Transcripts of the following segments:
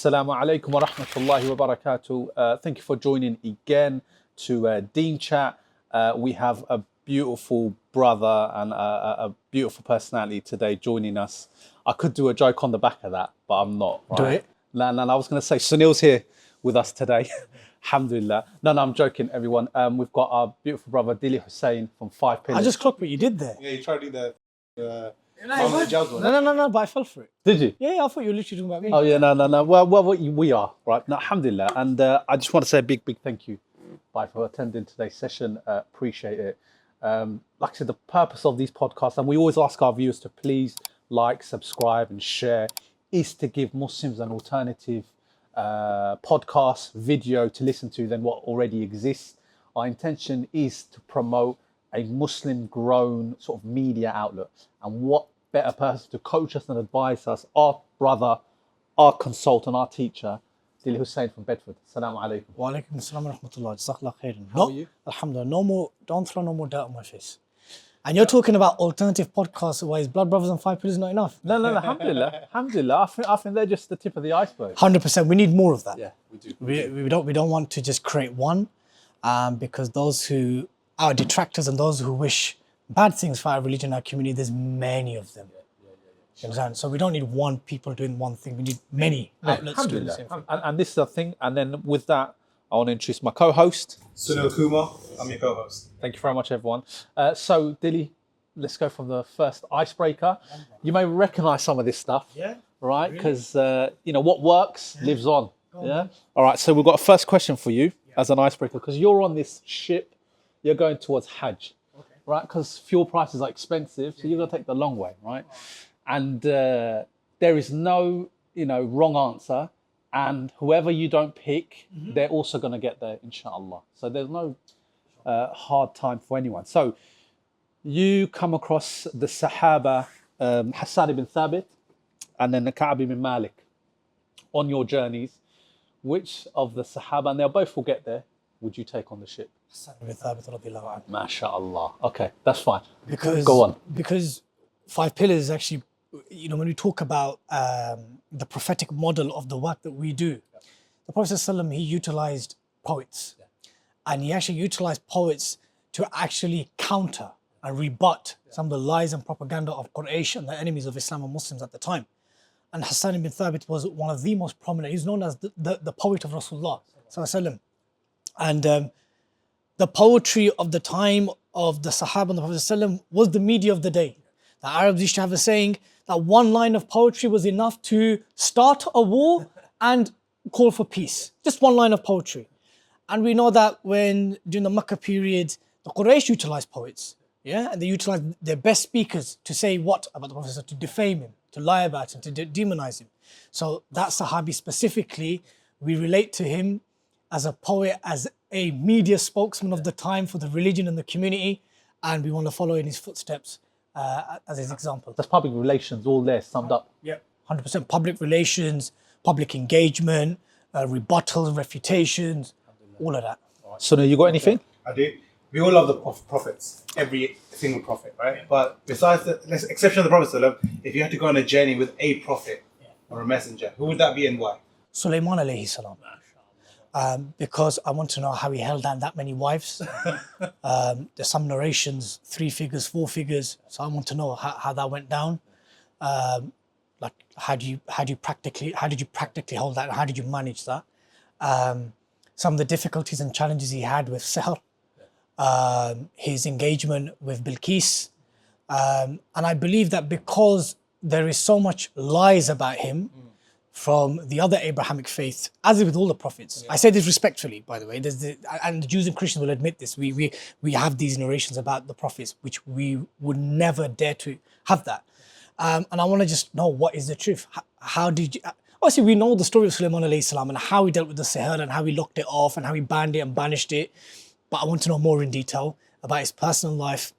Assalamu alaikum wa rahmatullahi wa barakatuh. Thank you for joining again to Deen Chat. We have a beautiful brother and a beautiful personality today joining us. I could do a joke on the back of that, but I'm not. Right? Do it. No, I was going to say Sunil's here with us today. Alhamdulillah. No, I'm joking, everyone. We've got our beautiful brother Dilly Hussain from 5Pillars. I just clocked what you did there. Yeah, you tried to do the No, but I fell for it. Did you? Yeah, I thought you were literally talking about me. Oh yeah, no. Well, we are right. No, alhamdulillah, and I just want to say a big thank you, for attending today's session. Appreciate it. Like I said, the purpose of these podcasts, and we always ask our viewers to please like, subscribe, and share, is to give Muslims an alternative podcast, video to listen to than what already exists. Our intention is to promote a Muslim-grown sort of media outlet, and what better person to coach us and advise us, our brother, our consultant, our teacher, Dilly Hussain from Bedford. Assalamu alaikum. Wa alaikum assalam wa rahmatullah. Jazakallah khairan. How are you? Alhamdulillah. Don't throw no more dirt on my face. And you're talking about alternative podcasts, why is Blood Brothers and 5Pillars not enough? No, alhamdulillah. I think they're just the tip of the iceberg. 100%. We need more of that. Yeah, we do. We don't want to just create one, because those who are detractors and those who wish bad things for our religion, our community, there's many of them. You understand? So we don't need one people doing one thing. We need many outlets doing the same thing. And this is the thing. And then with that, I want to introduce my co-host. Sunil Kumar, I'm your co-host. Thank you very much, everyone. So, Dilly, let's go from the first icebreaker. You may recognise some of this stuff, right? Because what works lives on. Yeah. All right. So we've got a first question for you as an icebreaker, because you're on this ship. You're going towards Hajj, right? Because fuel prices are expensive, so you're going to take the long way, right? And there is no, wrong answer. And whoever you don't pick, they're also going to get there, inshallah. So there's no hard time for anyone. So you come across the Sahaba, Hassan ibn Thabit, and then the Ka'b ibn Malik on your journeys. Which of the Sahaba, and they'll both will get there, would you take on the ship? Hassan ibn Thabit radiallahu anhu. MashaAllah. Okay, that's fine. Go on. Because 5Pillars is actually, when we talk about the prophetic model of the work that we do, the Prophet ﷺ, he utilized poets. And he actually utilized poets to actually counter and rebut some of the lies and propaganda of Quraysh and the enemies of Islam and Muslims at the time. And Hassan ibn Thabit was one of the most prominent. He's known as the poet of Rasulullah ﷺ. And the poetry of the time of the Sahaba and the Prophet ﷺ was the media of the day. The Arabs used to have a saying that one line of poetry was enough to start a war and call for peace. Just one line of poetry. And we know that during the Makkah period, the Quraysh utilized poets. And they utilized their best speakers to say what about the Prophet, to defame him, to lie about him, to demonize him. So that Sahabi specifically, we relate to him as a poet, as a media spokesman of the time for the religion and the community, and we want to follow in his footsteps as his example. That's public relations all there summed up. Yeah, 100% public relations, public engagement, rebuttals, refutations, all of that. So now you got anything? I do. We all love the prophets, every single prophet, right? But besides the exception of the Prophet, if you had to go on a journey with a prophet or a messenger, who would that be and why? Sulaiman alayhi salam. Because I want to know how he held down that many wives. There's some narrations, 3 figures, 4 figures. So I want to know how that went down. Like how did you practically hold that? How did you manage that? Some of the difficulties and challenges he had with Sihr, his engagement with Bilqis. And I believe that because there is so much lies about him, from the other Abrahamic faith, as with all the prophets. I say this respectfully, by the way. And the Jews and Christians will admit this. We have these narrations about the prophets, which we would never dare to have that. And I want to just know what is the truth. How did you... Obviously, we know the story of Sulaiman alayhi salam and how he dealt with the sihr and how he locked it off and how he banned it and banished it. But I want to know more in detail about his personal life,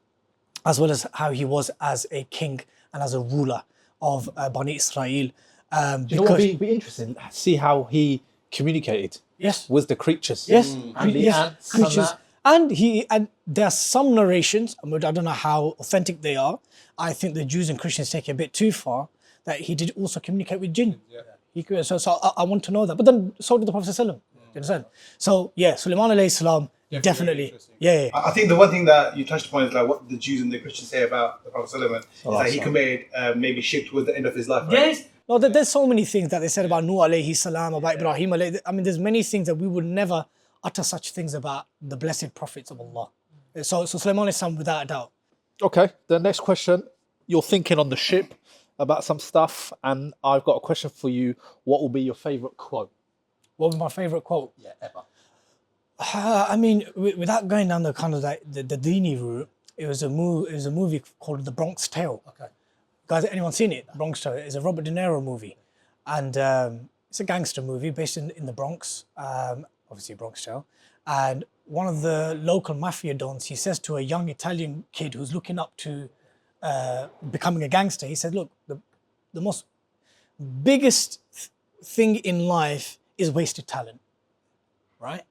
as well as how he was as a king and as a ruler of Bani Israel. You know what would be interesting? See how he communicated with the creatures. And the ants creatures. And there are some narrations, I don't know how authentic they are. I think the Jews and Christians take it a bit too far, that he did also communicate with jinn. I want to know that. But then so did the Prophet ﷺ. Do you understand? So yeah, Sulaiman alayhi salam, definitely. Yeah. I think the one thing that you touched upon is like what the Jews and the Christians say about the Prophet Solomon is that he committed maybe shirk towards the end of his life. Right? Yes. No, there's so many things that they said about Nuh alayhi salam, about Ibrahim alayhi. I mean, there's many things that we would never utter such things about the blessed prophets of Allah. So Sulaiman alayhi salam, without a doubt. Okay, the next question. You're thinking on the ship about some stuff, and I've got a question for you. What will be your favourite quote? What was my favourite quote? Yeah, ever. I mean, without going down the kind of like the Deeni route, it was a movie called The Bronx Tale. Okay. Guys, anyone seen it? Bronx Tale. It's a Robert De Niro movie, and it's a gangster movie based in the Bronx. Obviously, Bronx Tale. And one of the local mafia dons, he says to a young Italian kid who's looking up to becoming a gangster, he said, "Look, the most biggest thing in life is wasted talent, right?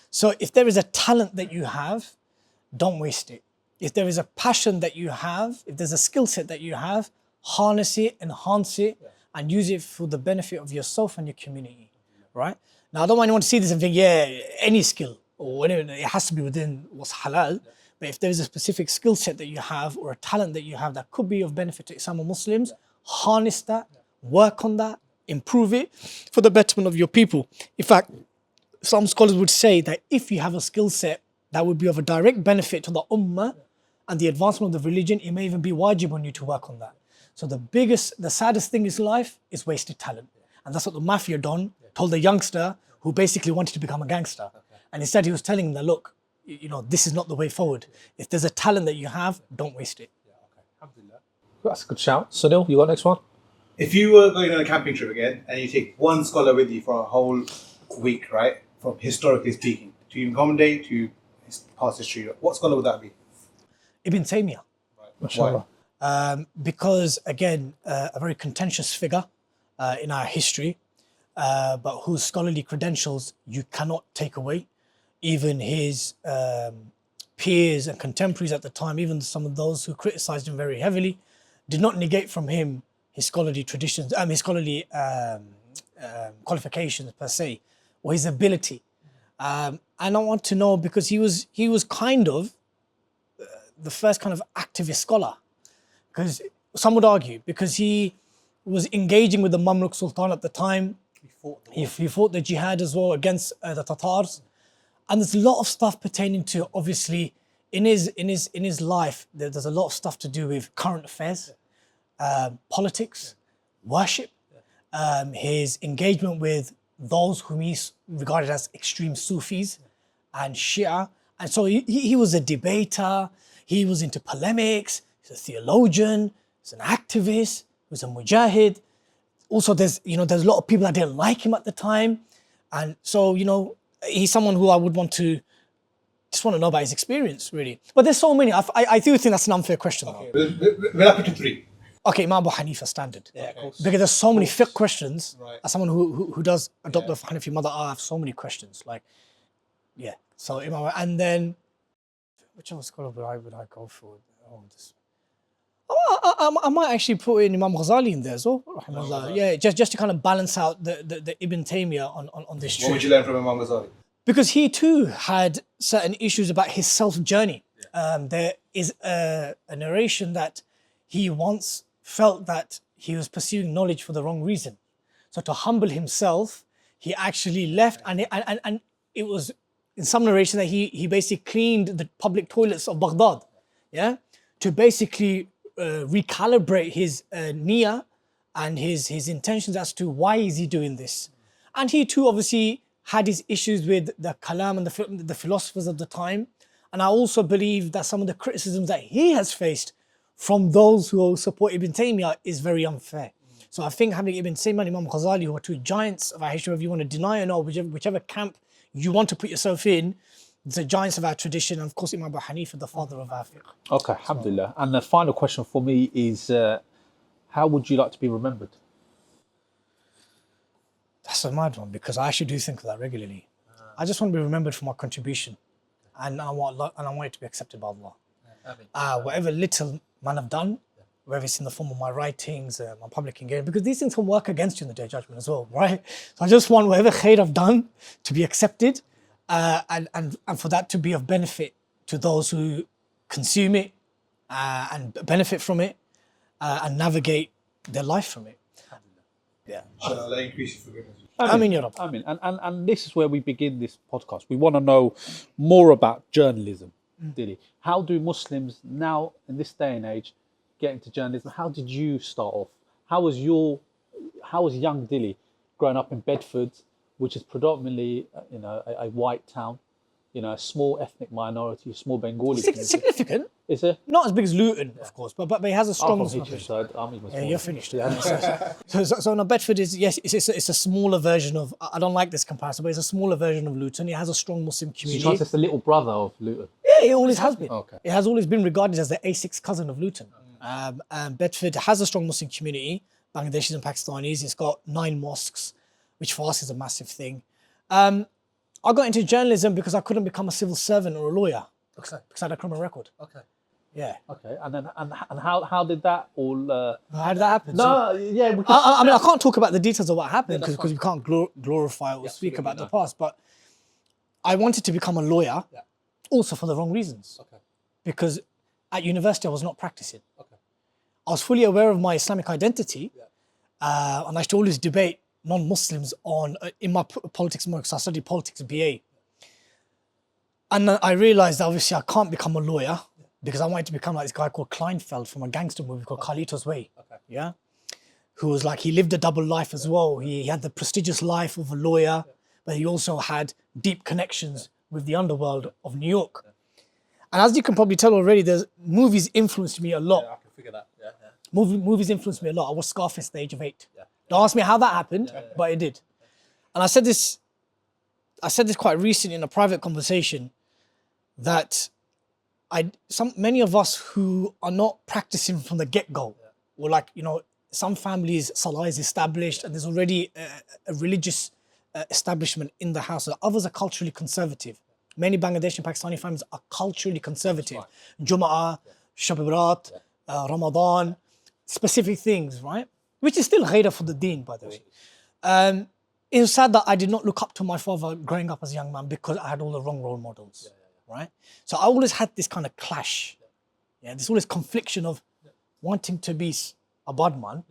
So if there is a talent that you have, don't waste it. If there is a passion that you have, if there's a skill set that you have, harness it, enhance it, and use it for the benefit of yourself and your community, right? Now, I don't want anyone to see this and think, yeah, any skill, or whatever, it has to be within what's halal. But if there is a specific skill set that you have or a talent that you have that could be of benefit to Islam or Muslims, harness that, work on that, improve it for the betterment of your people. In fact, some scholars would say that if you have a skill set that would be of a direct benefit to the ummah and the advancement of the religion, it may even be wajib on you to work on that. So the saddest thing in life is wasted talent. And that's what the mafia don told the youngster who basically wanted to become a gangster. And instead he was telling him that, look, this is not the way forward. If there's a talent that you have, don't waste it. That's a good shout. Sunil, you got next one? If you were going on a camping trip again and you take one scholar with you for a whole week, right, from historically speaking, to modern day to past history, what scholar would that be? Ibn Taymiyyah. Right. Why? Because, again, a very contentious figure in our history, but whose scholarly credentials you cannot take away. Even his peers and contemporaries at the time, even some of those who criticized him very heavily, did not negate from him his scholarly traditions, his scholarly qualifications per se, or his ability. And I want to know, because he was kind of the first kind of activist scholar, because some would argue, because he was engaging with the Mamluk Sultan at the time. He fought the jihad as well against the Tatars. And there's a lot of stuff pertaining to, obviously, in his life, there's a lot of stuff to do with current affairs, politics, worship, his engagement with those whom he regarded as extreme Sufis and Shia. And so he was a debater, he was into polemics, he's a theologian, he's an activist, he was a mujahid. Also, there's a lot of people that didn't like him at the time. And so, he's someone who I would want to know about his experience, really. But there's so many. I do think that's an unfair question. Okay. We'll have to three. Okay, Imam Abu Hanifa standard. Yeah, of course. Because there's so many fiqh questions. Right. As someone who does adopt the Hanafi mother, I have so many questions. So Imam, and then which other scholar would I go for? I might actually put in Imam Ghazali in there as well. Yeah, just to kind of balance out the Ibn Taymiyyah on this tree. What would you learn from Imam Ghazali? Because he too had certain issues about his self-journey. There is a narration that he once felt that he was pursuing knowledge for the wrong reason. So to humble himself, he actually left, and it was in some narration that he basically cleaned the public toilets of Baghdad, to basically recalibrate his niyyah and his intentions as to why is he doing this. And he too obviously had his issues with the kalam and the philosophers of the time. And I also believe that some of the criticisms that he has faced from those who support Ibn Taymiyyah is very unfair. So I think having Ibn Taymiyyah and Imam Ghazali, who are two giants of our history, whether you want to deny or not, whichever camp you want to put yourself in, the giants of our tradition, and of course Imam Abu Hanifa, the father of our fiqh. Okay, alhamdulillah. And the final question for me is, how would you like to be remembered? That's a mad one, because I actually do think of that regularly. I just want to be remembered for my contribution, and I want it to be accepted by Allah. Whatever little man have done, whether it's in the form of my writings, my public engagement, because these things can work against you in the Day of Judgment as well, right? So I just want whatever khair I've done to be accepted, and for that to be of benefit to those who consume it and benefit from it and navigate their life from it. Yeah. Allah increase your forgiveness. I mean, Europe. I mean, and this is where we begin this podcast. We want to know more about journalism, Dilly. How do Muslims now, in this day and age, get into journalism? How did you start off? How was young Dilly growing up in Bedford, which is predominantly, a white town, a small ethnic minority, small Bengali community? Significant. Is it? Not as big as Luton, of course, but it has a strong Muslim. Yeah, You're finished. So now Bedford is, yes, it's a smaller version of, I don't like this comparison, but it's a smaller version of Luton. It has a strong Muslim community. So it's the little brother of Luton? Yeah, it always has been. Okay. It has always been regarded as the A6 cousin of Luton. Bedford has a strong Muslim community, Bangladeshis and Pakistanis. It's got 9 mosques, which for us is a massive thing. I got into journalism because I couldn't become a civil servant or a lawyer because I had a criminal record. Okay. Yeah. Okay. And then how did that all? How did that happen? No. Yeah. I mean, I can't talk about the details of what happened because we can't glorify or speak about the past. But I wanted to become a lawyer, also for the wrong reasons. Okay. Because at university I was not practicing. Okay. I was fully aware of my Islamic identity, and I used to always debate non-Muslims in my politics because I studied politics BA. And I realized that obviously I can't become a lawyer because I wanted to become like this guy called Kleinfeld from a gangster movie called Carlito's Way. Okay. Yeah. Who was like, he lived a double life as well. He had the prestigious life of a lawyer, but he also had deep connections with the underworld of New York. And as you can probably tell already, movies influenced me a lot. Yeah, I can figure that. Yeah. Movies influenced me a lot. I watched Scarface at the age of 8. Yeah. Don't ask me how that happened, but it did. And I said this quite recently in a private conversation, that many of us who are not practicing from the get-go, or like, some families, Salah is established and there's already a religious establishment in the house. Others are culturally conservative. Many Bangladeshi and Pakistani families are culturally conservative. Jum'ah, Shab Barat, Ramadan, specific things, right? Which is still ghaira for the Deen, by the way. It was sad that I did not look up to my father growing up as a young man because I had all the wrong role models, right? So I always had this kind of clash, this always confliction of wanting to be a badman,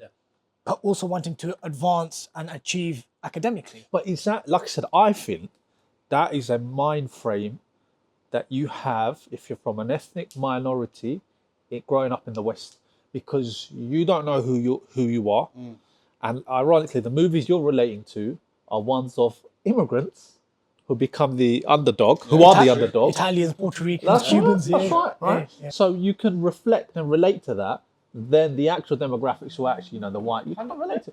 but also wanting to advance and achieve academically. But is that, like I said, I think that is a mind frame that you have if you're from an ethnic minority growing up in the West, because you don't know who you are. And ironically, the movies you're relating to are ones of immigrants who become the underdog, who are the underdog. Italians, Puerto Ricans, Cubans. That's right. Yeah. So you can reflect and relate to that. Then the actual demographics who are actually, the white, you can't relate to.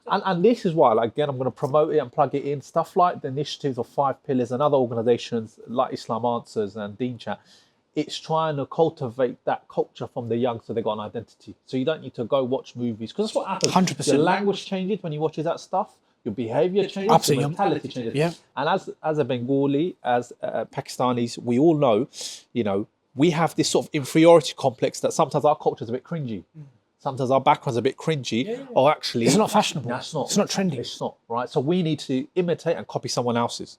And this is why, again, I'm going to promote it and plug it in. Stuff like the initiatives of 5Pillars and other organisations like Islam Answers and Deen Chat. It's trying to cultivate that culture from the young so they got an identity. So you don't need to go watch movies, because that's what happens. 100%. Your language changes when you watch that stuff. Your behaviour changes. Absolutely. Your mentality changes. Yeah. And as a Bengali, as Pakistanis, we all know, we have this sort of inferiority complex that sometimes our culture is a bit cringy. Sometimes our background's a bit cringy. Or actually, it's not fashionable. No, it's not. It's not trendy. It's not, right? So we need to imitate and copy someone else's.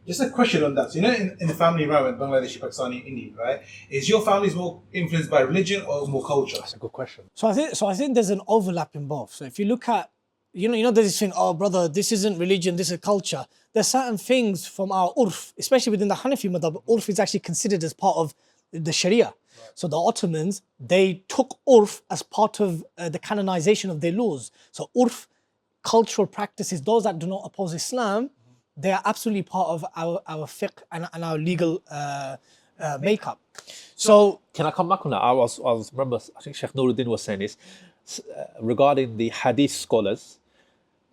Just a question on that. So, in the family environment, Bangladeshi, Pakistani, Indian, right? Is your family more influenced by religion or more culture? That's a good question. So I think there's an overlap in both. So if you look at, there's this thing, oh brother, this isn't religion, this is culture. There's certain things from our urf, especially within the Hanafi madhab, urf is actually considered as part of the Sharia. Right. So the Ottomans, they took urf as part of the canonization of their laws. So urf, cultural practices, those that do not oppose Islam, they are absolutely part of our fiqh and our legal makeup. So can I come back on that? I remember, I think Sheikh Nuruddin was saying this regarding the hadith scholars.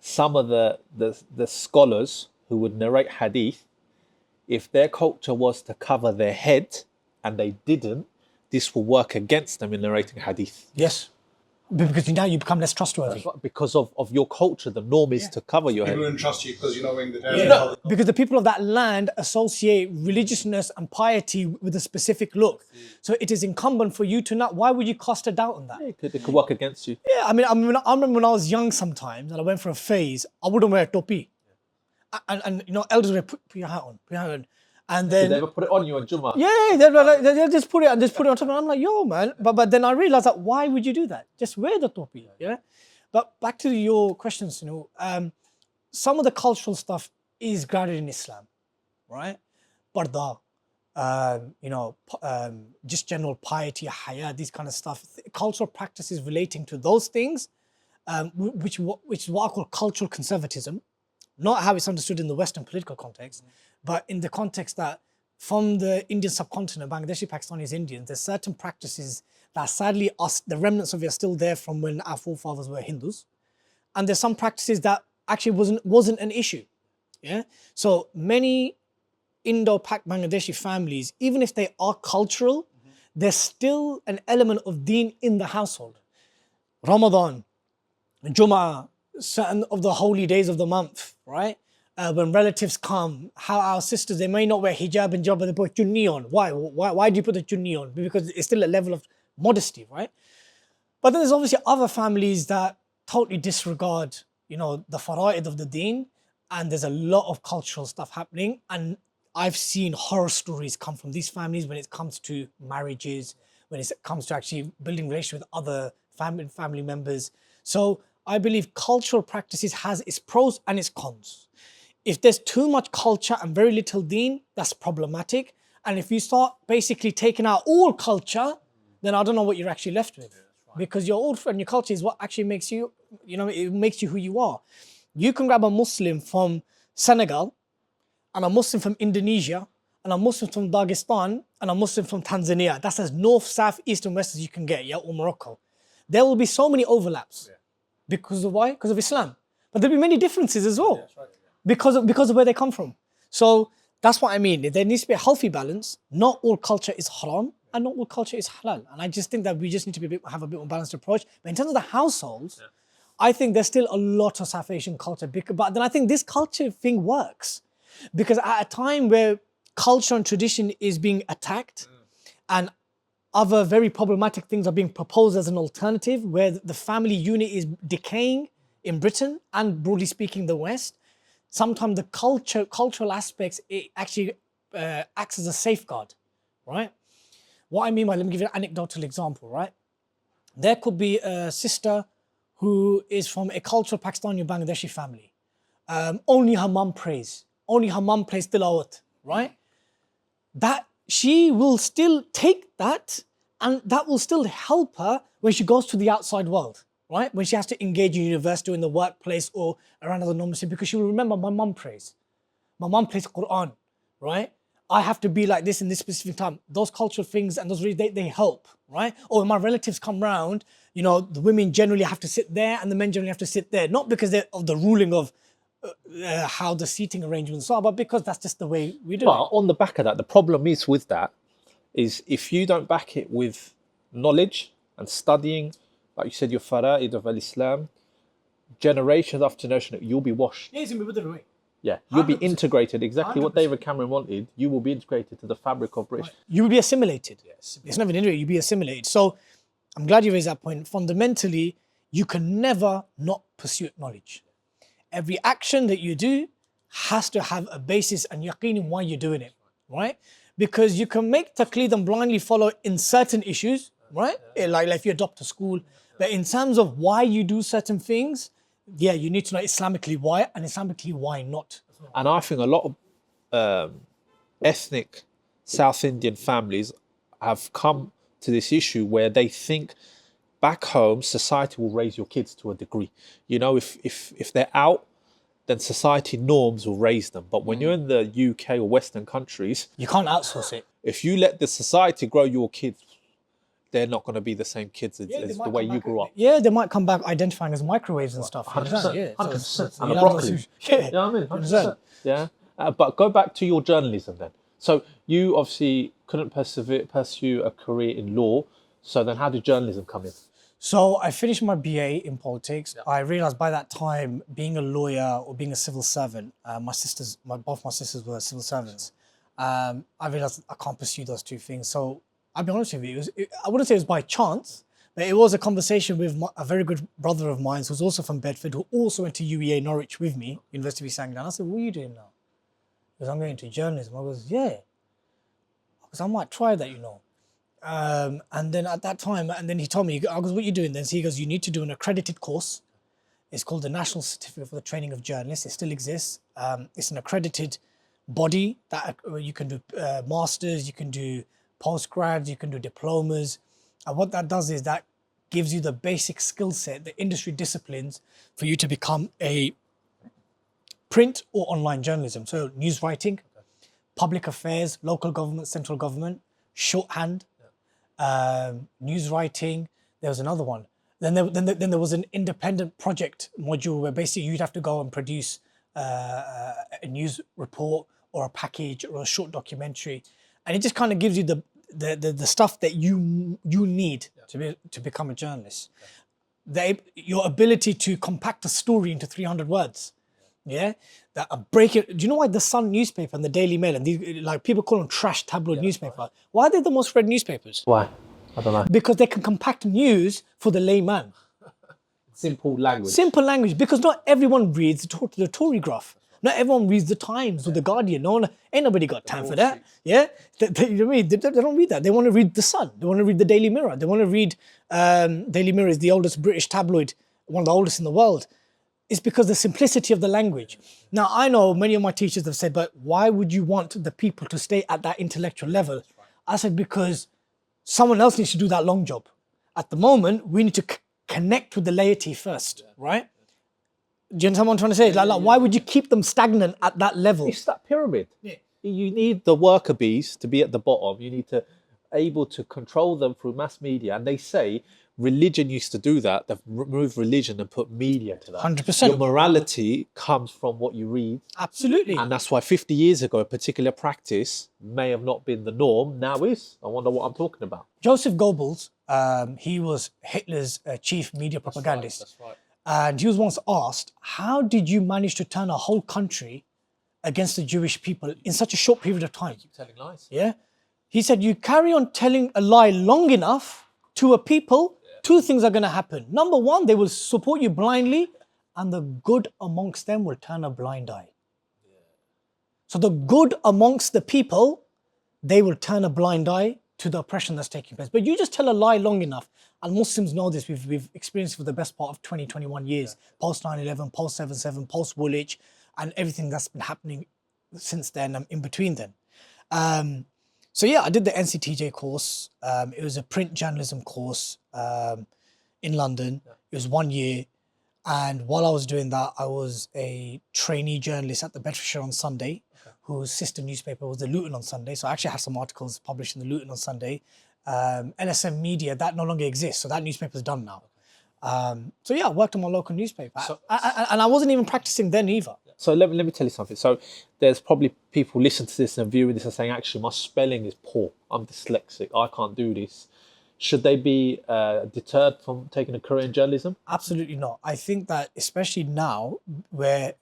Some of the scholars who would narrate hadith, if their culture was to cover their head and they didn't, this will work against them in narrating hadith. Yes. Because now you become less trustworthy. Because of your culture, the norm is to cover your People head. don't trust you because you're not wearing the Because the people of that land associate religiousness and piety with a specific look. So it is incumbent for you to not. Why would you cast a doubt on that? It could work against you. Yeah, I remember when I was young sometimes and I went for a phase, I wouldn't wear a topi. And elders would put your hat on. And then Did they ever put it on you on Jummah? yeah, they just put it on top. And I'm like, yo, man. But then I realized that why would you do that? Just wear the topi, yeah? But back to your questions, some of the cultural stuff is grounded in Islam, right? Parda, just general piety, haya, these kind of stuff. Cultural practices relating to those things, which is what I call cultural conservatism. Not how it's understood in the Western political context, but in the context that from the Indian subcontinent, Bangladeshi, Pakistanis, Indians, there's certain practices that sadly the remnants of it are still there from when our forefathers were Hindus. And there's some practices that actually wasn't an issue. Yeah. So many Indo-Pak Bangladeshi families, even if they are cultural, there's still an element of Deen in the household. Ramadan, Jummah, certain of the holy days of the month, right? When relatives come, how our sisters, they may not wear hijab and jabba, they put chunni on. Why do you put the chunni on? Because it's still a level of modesty, right? But then there's obviously other families that totally disregard, the fara'id of the deen, and there's a lot of cultural stuff happening. And I've seen horror stories come from these families when it comes to marriages, when it comes to actually building relations with other family members. So I believe cultural practices has its pros and its cons. If there's too much culture and very little deen, that's problematic. And if you start basically taking out all culture, then I don't know what you're actually left with. Because your old friend, your culture is what actually makes you, it makes you who you are. You can grab a Muslim from Senegal, and a Muslim from Indonesia, and a Muslim from Dagestan, and a Muslim from Tanzania. That's as north, south, east, and west as you can get, or Morocco. There will be so many overlaps. Yeah. Because of why? Because of Islam. But there'll be many differences as well. Yeah, right. Because of where they come from. So that's what I mean. There needs to be a healthy balance. Not all culture is haram and not all culture is halal. And I just think that we just need to have a bit more balanced approach. But in terms of the households, I think there's still a lot of South Asian culture. But then I think this culture thing works. Because at a time where culture and tradition is being attacked and other very problematic things are being proposed as an alternative, where the family unit is decaying in Britain and broadly speaking the West, sometimes the cultural aspects, it actually acts as a safeguard, right? What I mean by, let me give you an anecdotal example, right? There could be a sister who is from a cultural Pakistani or Bangladeshi family. Only her mum prays. Only her mum plays tilawat, right? That she will still take that and that will still help her when she goes to the outside world, right? When she has to engage in university or in the workplace or around other non-Muslim, because she will remember my mum prays. My mum plays Quran, right? I have to be like this in this specific time. Those cultural things and those they help, right? Or when my relatives come round, the women generally have to sit there and the men generally have to sit there, not because of the ruling of how the seating arrangements are, but because that's just the way we do it. But on the back of that, the problem is with that is if you don't back it with knowledge and studying, like you said, your fara'id of al-Islam, generation after generation, you'll be washed. Yeah, it's going to be withered away. Yeah, you'll be integrated, exactly 100%. What David Cameron wanted, you will be integrated to the fabric of British. Right. You will be assimilated. Yes. It's not even integrated, you'll be assimilated. So I'm glad you raised that point. Fundamentally, you can never not pursue knowledge. Every action that you do has to have a basis and yaqeen in why you're doing it, right? Because you can make taqleed and blindly follow in certain issues, right? Like if you adopt a school, but in terms of why you do certain things, yeah, you need to know Islamically why and Islamically why not. And I think a lot of ethnic South Indian families have come to this issue where they think back home, society will raise your kids to a degree. If they're out, then society norms will raise them. But when you're in the UK or Western countries, you can't outsource it. If you let the society grow your kids, they're not going to be the same kids as the way you grew up. Yeah, they might come back identifying as microwaves and stuff. 100%. Yeah, 100%. And a broccoli. Yeah, you know what I mean? 100%. Yeah. But go back to your journalism then. So you obviously couldn't pursue a career in law. So then how did journalism come in? So I finished my BA in politics. I realized by that time, being a lawyer or being a civil servant, both my sisters were civil servants. I realized I can't pursue those two things. So I'll be honest with you, I wouldn't say it was by chance, but it was a conversation with a very good brother of mine who's also from Bedford, who also went to UEA Norwich with me, University of East Anglia. And I said, what are you doing now? Because I'm going into journalism. I goes, yeah. Because I might try that, And then at that time, and then he told me, I goes, what are you doing then? So he goes, you need to do an accredited course. It's called the National Certificate for the Training of Journalists. It still exists. It's an accredited body that you can do masters, you can do postgrads, you can do diplomas. And what that does is that gives you the basic skill set, the industry disciplines for you to become a print or online journalism. So news writing, public affairs, local government, central government, shorthand, news writing. There was another one. Then there was an independent project module where basically you'd have to go and produce a news report or a package or a short documentary, and it just kind of gives you the stuff that you need to become a journalist. Your ability to compact a story into 300 words. Yeah, that break it. Do you know why the Sun newspaper and the Daily Mail and these, like, people call them trash tabloid newspaper? Why are they the most read newspapers? Why? I don't know. Because they can compact news for the layman. Simple language. Simple language, because not everyone reads the Tory graph. Not everyone reads the Times or the Guardian. Ain't nobody got time for that. Yeah, you know what I mean? They don't read that. They want to read the Sun. They want to read the Daily Mirror. They want to read. Daily Mirror is the oldest British tabloid, one of the oldest in the world. It's because the simplicity of the language. Now, I know many of my teachers have said, but why would you want the people to stay at that intellectual level? I said, because someone else needs to do that long job. At the moment, we need to connect with the laity first, right? Do you understand what I'm trying to say? Like, why would you keep them stagnant at that level? It's that pyramid. Yeah. You need the worker bees to be at the bottom. You need to able to control them through mass media. And they say religion used to do that. They've removed religion and put media to that. 100%. Your morality comes from what you read. Absolutely. And that's why 50 years ago, a particular practice may have not been the norm, now is. I wonder what I'm talking about. Joseph Goebbels, he was Hitler's chief media propagandist. That's right. And he was once asked, how did you manage to turn a whole country against the Jewish people in such a short period of time? Keep telling lies. Yeah. He said, you carry on telling a lie long enough to a people, two things are going to happen. Number one, they will support you blindly, and the good amongst them will turn a blind eye. Yeah. So the good amongst the people, they will turn a blind eye to the oppression that's taking place. But you just tell a lie long enough, and Muslims know this, we've experienced it for the best part of 20, 21 years, post 9/11, post 7/7, post Woolwich, and everything that's been happening since then, in between then. So yeah, I did the NCTJ course. It was a print journalism course in London. It was 1 year. And while I was doing that, I was a trainee journalist at the Bedfordshire on Sunday, whose sister newspaper was the Luton on Sunday. So I actually have some articles published in the Luton on Sunday. LSM Media, that no longer exists. So that newspaper's done now. So yeah, I worked on my local newspaper. And I wasn't even practicing then either. So let me tell you something. So there's probably people listening to this and viewing this and saying, actually, my spelling is poor. I'm dyslexic. I can't do this. Should they be deterred from taking a career in journalism? Absolutely not. I think that especially now, where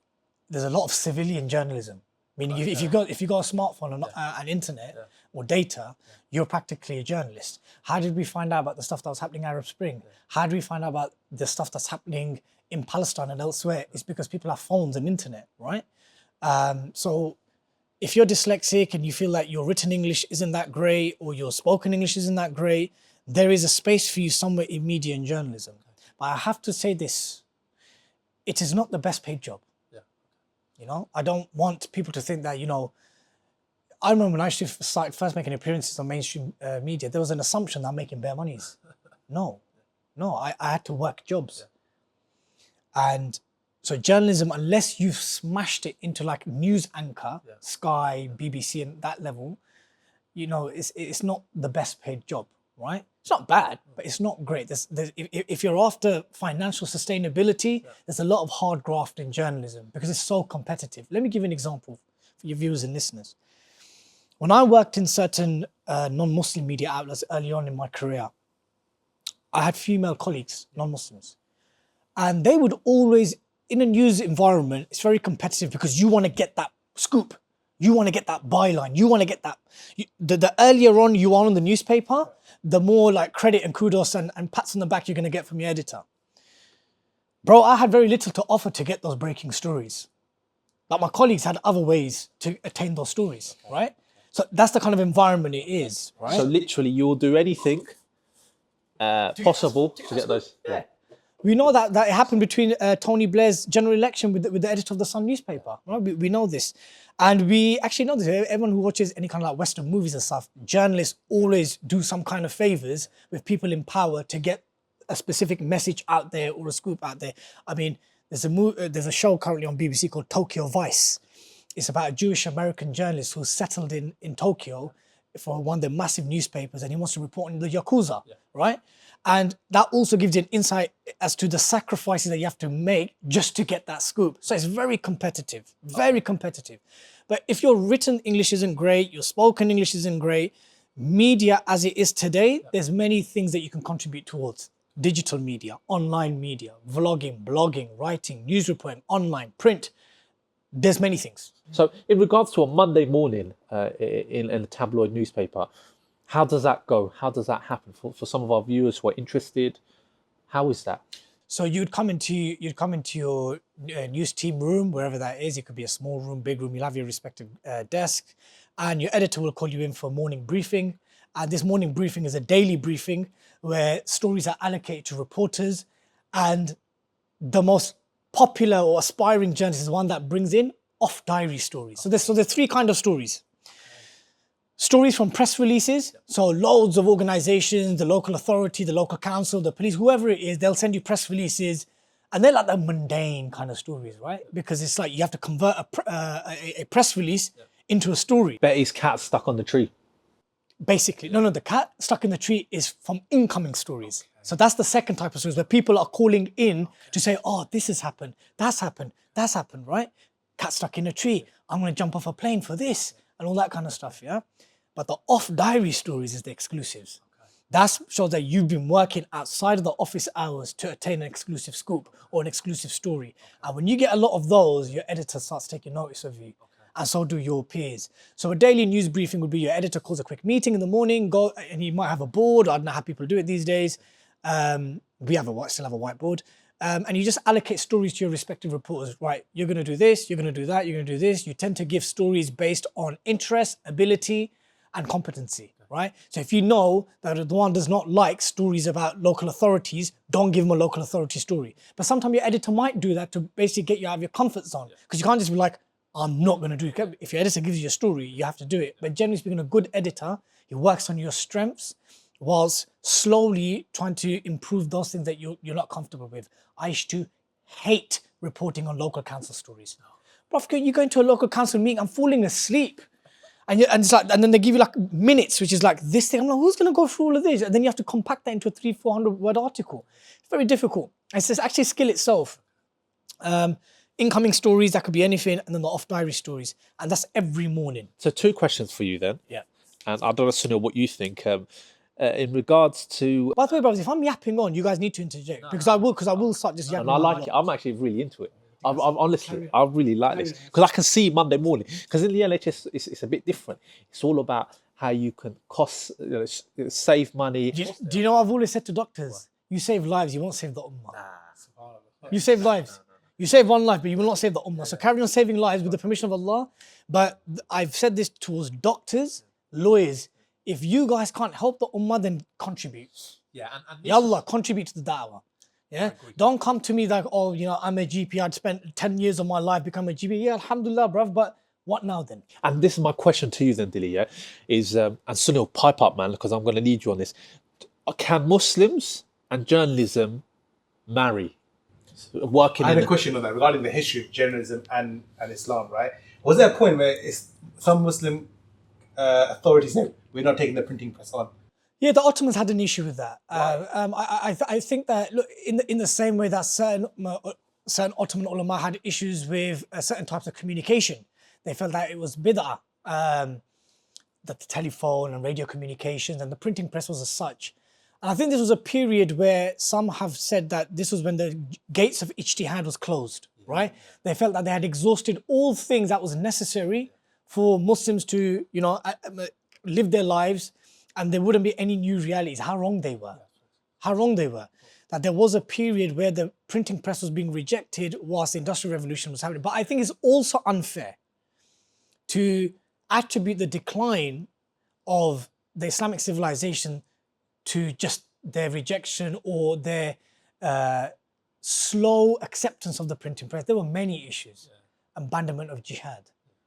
there's a lot of civilian journalism, meaning if you've got a smartphone and an internet or data, you're practically a journalist. How did we find out about the stuff that was happening in Arab Spring? How did we find out about the stuff that's happening in Palestine and elsewhere? It's because people have phones and internet, right? So if you're dyslexic and you feel like your written English isn't that great or your spoken English isn't that great, there is a space for you somewhere in media and journalism. But I have to say this, it is not the best paid job. Yeah. You know, I don't want people to think that, you know, I remember when I used to start first making appearances on mainstream media, there was an assumption that I'm making bare monies. No, I had to work jobs. Yeah. And so journalism, unless you've smashed it into like news anchor, Sky, BBC and that level, you know, it's not the best paid job, right? It's not bad, but it's not great. If you're after financial sustainability, there's a lot of hard graft in journalism because it's so competitive. Let me give you an example for your viewers and listeners. When I worked in certain non-Muslim media outlets early on in my career, I had female colleagues, non-Muslims, and they would always, in a news environment, it's very competitive because you want to get that scoop. You want to get that byline. You want to get that. The earlier on you are on the newspaper, the more like credit and kudos and pats on the back you're going to get from your editor. Bro, I had very little to offer to get those breaking stories. Like my colleagues had other ways to attain those stories, right? So that's the kind of environment it is, right? So literally, you'll do anything possible to get those. Yeah. We know that it happened between Tony Blair's general election with the editor of the Sun newspaper. Right? We know this. And we actually know this. Everyone who watches any kind of like Western movies and stuff, journalists always do some kind of favors with people in power to get a specific message out there or a scoop out there. I mean, there's a show currently on BBC called Tokyo Vice. It's about a Jewish American journalist who's settled in Tokyo for one of the massive newspapers, and he wants to report on the Yakuza, right? And that also gives you an insight as to the sacrifices that you have to make just to get that scoop. So it's very competitive, very competitive. But if your written English isn't great, your spoken English isn't great, media as it is today, there's many things that you can contribute towards. Digital media, online media, vlogging, blogging, writing, news reporting, online, print. There's many things. So in regards to a Monday morning in a tabloid newspaper, how does that go? How does that happen for some of our viewers who are interested? How is that? So you'd come into your news team room, wherever that is. It could be a small room, big room. You'll have your respective desk, and your editor will call you in for a morning briefing. And this morning briefing is a daily briefing where stories are allocated to reporters, and the most popular or aspiring journalist is one that brings in off-diary stories. So there's three kinds of stories. Stories from press releases, so loads of organizations, the local authority, the local council, the police, whoever it is, they'll send you press releases, and they're like the mundane kind of stories, right? Because it's like you have to convert a press release into a story. Betty's cat stuck on the tree. Basically, no, the cat stuck in the tree is from incoming stories. So that's the second type of stories where people are calling in to say, oh, this has happened, that's happened, right? Cat stuck in a tree, I'm gonna jump off a plane for this, and all that kind of stuff, yeah? But the off-diary stories is the exclusives. That shows that you've been working outside of the office hours to attain an exclusive scoop or an exclusive story. And when you get a lot of those, your editor starts taking notice of you. And so do your peers. So a daily news briefing would be your editor calls a quick meeting in the morning, and you might have a board. I don't know how people do it these days. We still have a whiteboard. And you just allocate stories to your respective reporters. Right, you're gonna do this, you're gonna do that, you're gonna do this. You tend to give stories based on interest, ability, and competency, right? So if you know that the one does not like stories about local authorities, don't give them a local authority story. But sometimes your editor might do that to basically get you out of your comfort zone, because you can't just be like, I'm not going to do it. If your editor gives you a story, you have to do it. But generally speaking, a good editor, he works on your strengths whilst slowly trying to improve those things that you're not comfortable with. I used to hate reporting on local council stories. Bro, you go into a local council meeting, I'm falling asleep. And then they give you like minutes, which is like this thing. I'm like, who's going to go through all of this? And then you have to compact that into a 300-400 word article. It's very difficult. It's actually a skill itself. Incoming stories, that could be anything, and then the off-diary stories. And that's every morning. So 2 questions for you then. Yeah. And I don't know, Sunil, what you think. In regards to... By the way, brothers, if I'm yapping on, you guys need to interject. Because I will start just yapping. And I like it. I'm actually really into it. I'm honestly, I really like this. Because I can see Monday morning. Because in the NHS, it's a bit different. It's all about how you can save money. Do you know what I've always said to doctors? You save lives, you won't save the ummah. You save lives. You save one life, but you will not save the ummah. So carry on saving lives with the permission of Allah. But I've said this towards doctors, lawyers. If you guys can't help the ummah, then contribute. Yeah, Yallah, contribute to the da'wah. Yeah, don't come to me like, oh, I'm a GP. I'd spent 10 years of my life become a GP. Yeah, alhamdulillah, bruv. But what now then? And this is my question to you then, Dilly. Yeah, is and Sunil, pipe up, man, because I'm going to need you on this. Can Muslims and journalism marry? Working. I had a question on that regarding the history of journalism and Islam. Right? Was there a point where some Muslim authorities said we're not taking the printing press on? Yeah, the Ottomans had an issue with that. I think that, look, in the same way that certain Ottoman ulama had issues with certain types of communication, they felt that it was bid'ah, that the telephone and radio communications and the printing press was as such. And I think this was a period where some have said that this was when the gates of ijtihad was closed, right? They felt that they had exhausted all things that was necessary for Muslims to, live their lives, and there wouldn't be any new realities. How wrong they were. How wrong they were. That there was a period where the printing press was being rejected whilst the Industrial Revolution was happening. But I think it's also unfair to attribute the decline of the Islamic civilization to just their rejection or their slow acceptance of the printing press. There were many issues. Abandonment of jihad,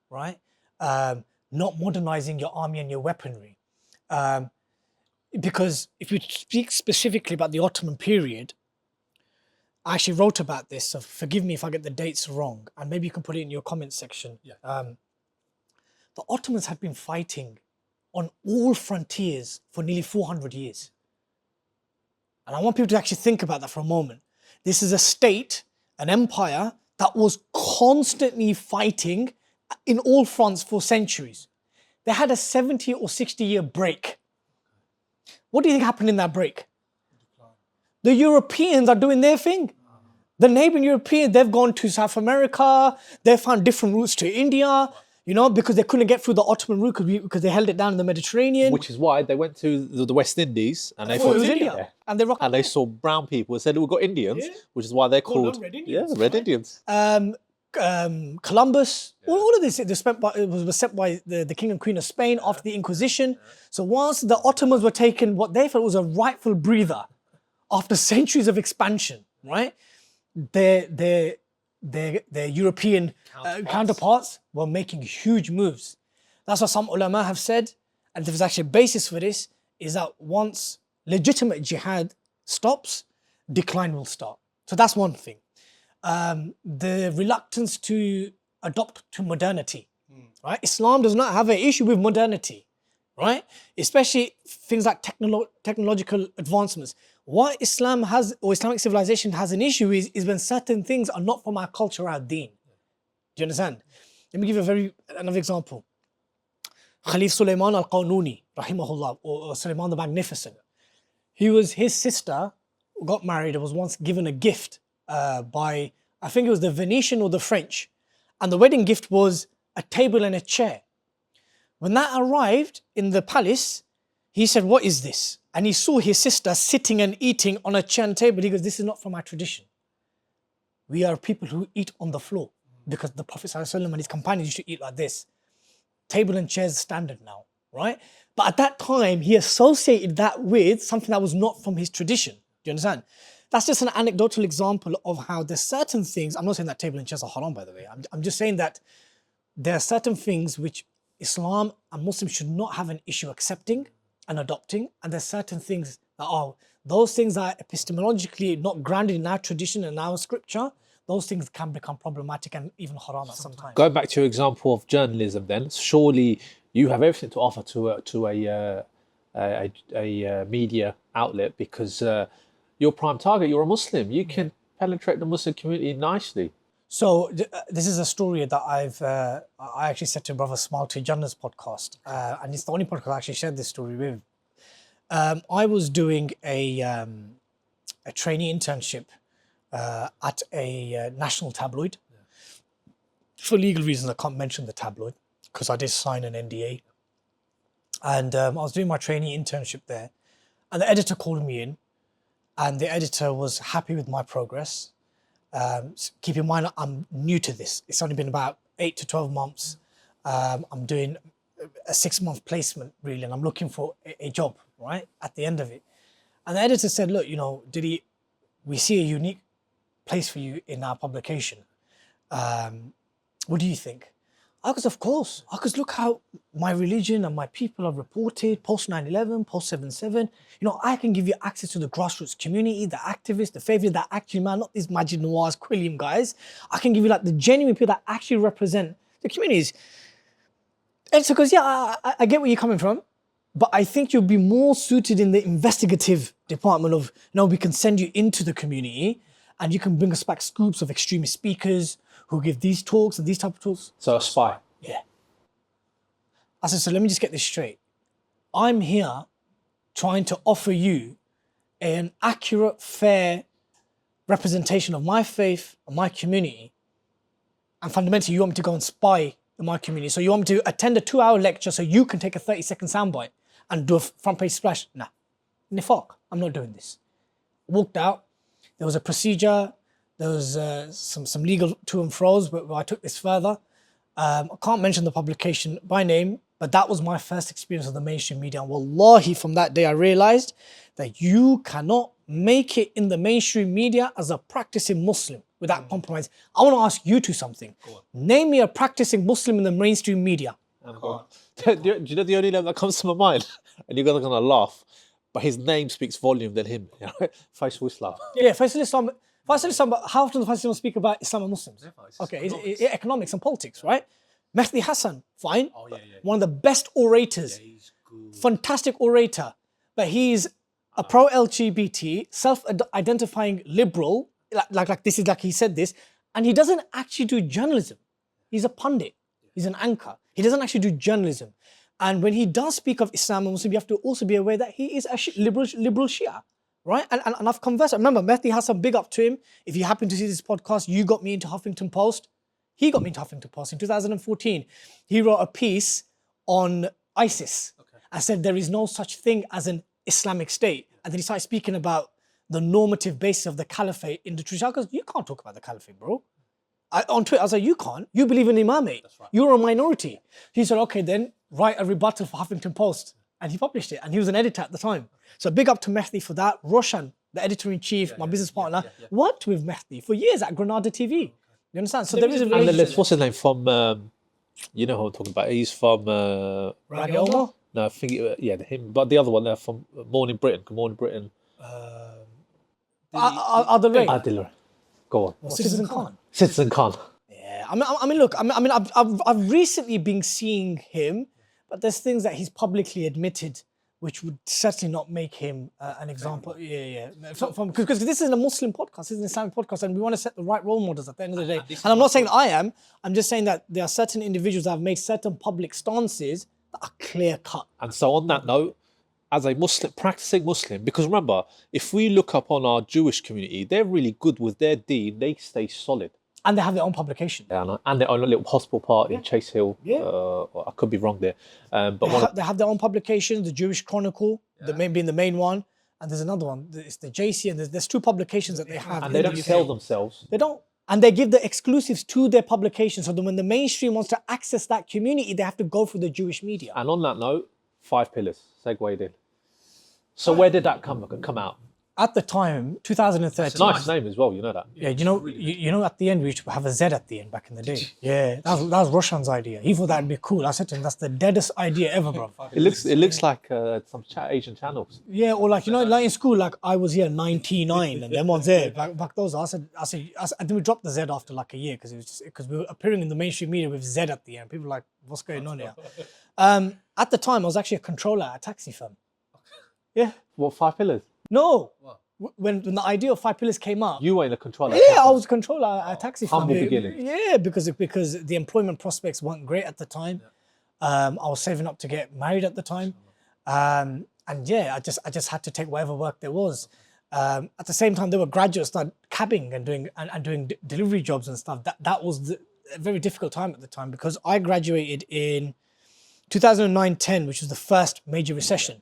right? Not modernizing your army and your weaponry. Because if you speak specifically about the Ottoman period, I actually wrote about this, so forgive me if I get the dates wrong, and maybe you can put it in your comment section. The Ottomans had been fighting on all frontiers for nearly 400 years. And I want people to actually think about that for a moment. This is a state, an empire, that was constantly fighting in all fronts for centuries. They had a 70 or 60 year break. What do you think happened in that break? The Europeans are doing their thing. The neighboring Europeans, they've gone to South America, they found different routes to India, because they couldn't get through the Ottoman route because they held it down in the Mediterranean. Which is why they went to the West Indies and they thought thought it was India. And they saw brown people and said, we've got Indians, which is why they're called Red Indians. Red Indians. Columbus, all of this was sent by the King and Queen of Spain after the Inquisition. So whilst the Ottomans were taking what they felt was a rightful breather after centuries of expansion, right? Their European counterparts were making huge moves. That's what some ulama have said, and there's actually a basis for this, is that once legitimate jihad stops, decline will start. So that's one thing. The reluctance to adopt to modernity, right? Islam does not have an issue with modernity, right? Especially things like technological advancements. What Islam has, or Islamic civilization has an issue is when certain things are not from our culture or our deen. Do you understand? Let me give you another example. Khalif Sulaiman al-Qanuni, rahimahullah, or Sulaiman the Magnificent. His sister got married and was once given a gift by, I think it was the Venetian or the French. And the wedding gift was a table and a chair. When that arrived in the palace, he said, what is this? And he saw his sister sitting and eating on a chair and table. He goes, this is not from our tradition. We are people who eat on the floor because the Prophet ﷺ and his companions used to eat like this. Table and chairs standard now, right? But at that time, he associated that with something that was not from his tradition. Do you understand? That's just an anecdotal example of how there's certain things. I'm not saying that table and chairs are haram, by the way. I'm just saying that there are certain things which Islam and Muslims should not have an issue accepting and adopting. And there's certain things that are, those things are epistemologically not grounded in our tradition and our scripture. Those things can become problematic and even haram at some time. Going back to your example of journalism then, surely you have everything to offer to a media outlet because you're prime target, you're a Muslim. You can penetrate the Muslim community nicely. So this is a story that I actually said to Brother Smile to Jannah's podcast, and it's the only podcast I actually shared this story with. I was doing a trainee internship at a national tabloid. For legal reasons, I can't mention the tabloid because I did sign an NDA. And I was doing my trainee internship there, and the editor called me in, and the editor was happy with my progress. Keep in mind, I'm new to this. It's only been about 8 to 12 months. I'm doing a 6-month placement, really, and I'm looking for a job, right, at the end of it. And the editor said, look, Dilly, we see a unique place for you in our publication. What do you think? I goes, of course. I goes, look how my religion and my people are reported, post 9/11, post 7/7. I can give you access to the grassroots community, the activists, the favorite that actually, man, not these Majid Nawaz, Quilliam guys. I can give you like the genuine people that actually represent the communities. And so goes, yeah, I get where you're coming from, but I think you'll be more suited in the investigative department of, we can send you into the community and you can bring us back scoops of extremist speakers who give these talks and these type of talks. So a spy. Yeah. I said, so let me just get this straight. I'm here trying to offer you an accurate, fair representation of my faith and my community, and fundamentally you want me to go and spy in my community, so you want me to attend a 2-hour lecture so you can take a 30-second soundbite and do a front page splash? Nah, nifaq, I'm not doing this. Walked out. There was a procedure. There was some legal to and fro's, but I took this further. I can't mention the publication by name, but that was my first experience of the mainstream media. And wallahi, from that day, I realized that you cannot make it in the mainstream media as a practicing Muslim without compromise. I want to ask you two something. Name me a practicing Muslim in the mainstream media. Do you know the only name that comes to my mind? And you're going to laugh, but his name speaks volume than him. You know? Faisal Islam. Yeah, Faisal Islam. Faisal Islam, but how often does Faisal Islam speak about Islam and Muslims? Okay, economics and politics, right? Dilly Hussain, fine. One of the best orators. Fantastic orator. But he's a pro-LGBT, self-identifying liberal, like this is like he said this, and he doesn't actually do journalism. He's a pundit. He's an anchor. He doesn't actually do journalism. And when he does speak of Islam and Muslim, you have to also be aware that he is a liberal Shia, right? And I've conversed. Remember, Mehdi Hassan, big up to him. If you happen to see this podcast, you got me into Huffington Post. He got me into Huffington Post in 2014. He wrote a piece on ISIS and said there is no such thing as an Islamic State. And then he started speaking about the normative basis of the caliphate in the tradition. Because you can't talk about the caliphate, bro. On Twitter, I was like, you can't. You believe in imamate. Right. You're a minority. He said, okay, then write a rebuttal for Huffington Post. And he published it. And he was an editor at the time. So big up to Mehdi for that. Roshan, the editor-in-chief, my business partner, worked with Mehdi for years at Granada TV. You understand? So there is a relationship. And what's his name from, you know who I'm talking about. He's from... Rabi Omar? No, I think, him. But the other one there from Morning Britain. Good Morning Britain. Adil Ray. Adil Ray. Go on. Well, Citizen Khan. Citizen Khan. Yeah, I mean, look, I've recently been seeing him, but there's things that he's publicly admitted which would certainly not make him an example. Because this is a Muslim podcast, this is an Islamic podcast, and we want to set the right role models at the end of the day. And I'm not saying that I am, I'm just saying that there are certain individuals that have made certain public stances that are clear cut. And so on that note, as a Muslim, practicing Muslim, because remember, if we look up on our Jewish community, they're really good with their Deen, they stay solid. And they have their own publication. Yeah, and their own little hospital part in Chase Hill. I could be wrong there. But they have their own publication, the Jewish Chronicle, being the main one. And there's another one, it's the JC, and there's two publications that they have. And they don't sell themselves. They don't. And they give the exclusives to their publication. So that when the mainstream wants to access that community, they have to go through the Jewish media. And on that note, 5Pillars, segued in. So where did that come out? At the time, 2013. It's a nice name as well, you know that. Yeah, you know, at the end, we used to have a Z at the end back in the day. Yeah, that was Roshan's idea. He thought that'd be cool. I said to him, that's the deadest idea ever, bro. It looks like some Asian channels. Yeah, or like, you know, like in school, like I was here 99 and them ones there. Back those, I said, and then we dropped the Z after like a year because we were appearing in the mainstream media with Z at the end. People were like, what's going on here? At the time, I was actually a controller at a taxi firm. Yeah. What, 5Pillars? No. What? When the idea of 5Pillars came up. You were in a controller? Yeah, I was a controller at a taxi firm. Humble beginning. Yeah, because the employment prospects weren't great at the time. I was saving up to get married at the time. And yeah, I just had to take whatever work there was. At the same time, there were graduates that cabbing and doing delivery jobs and stuff. That was a very difficult time at the time because I graduated in 2009-10, which was the first major recession.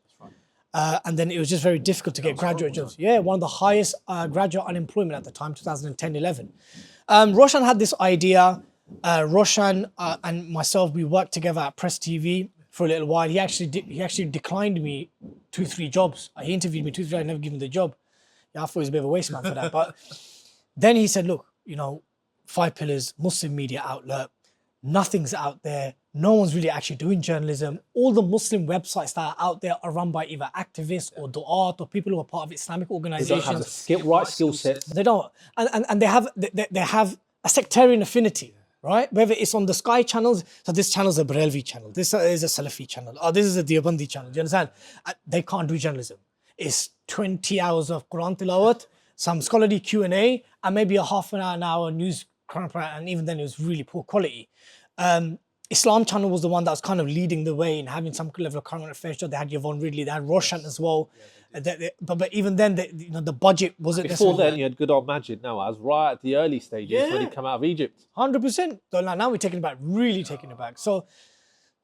And then it was just very difficult to get graduate jobs. Yeah, one of the highest graduate unemployment at the time, 2010-11. Roshan had this idea. Roshan and myself, we worked together at Press TV for a little while. He actually declined me 2-3 jobs. He interviewed me 2-3. I never given him the job. Yeah, I thought he was a bit of a waste man for that. But then he said, look, you know, 5Pillars, Muslim media outlet, nothing's out there. No one's really actually doing journalism. All the Muslim websites that are out there are run by either activists or du'at or people who are part of Islamic organizations. They don't have the right skill set. They don't. And they have a sectarian affinity, right? Whether it's on the Sky channels, so this channel's a Barelvi channel, this is a Salafi channel, or this is a Deobandi channel, do you understand? They can't do journalism. It's 20 hours of Quran tilawat, some scholarly Q&A, and maybe a half an hour news, and even then it was really poor quality. Islam Channel was the one that was kind of leading the way in having some level of current affairs show. They had Yvonne Ridley, they had Roshan as well. But even then, the budget wasn't Before necessarily then, you had good old Majid Nawaz right at the early stages when he came out of Egypt. 100%. So now we're taking it back, really taking it back. So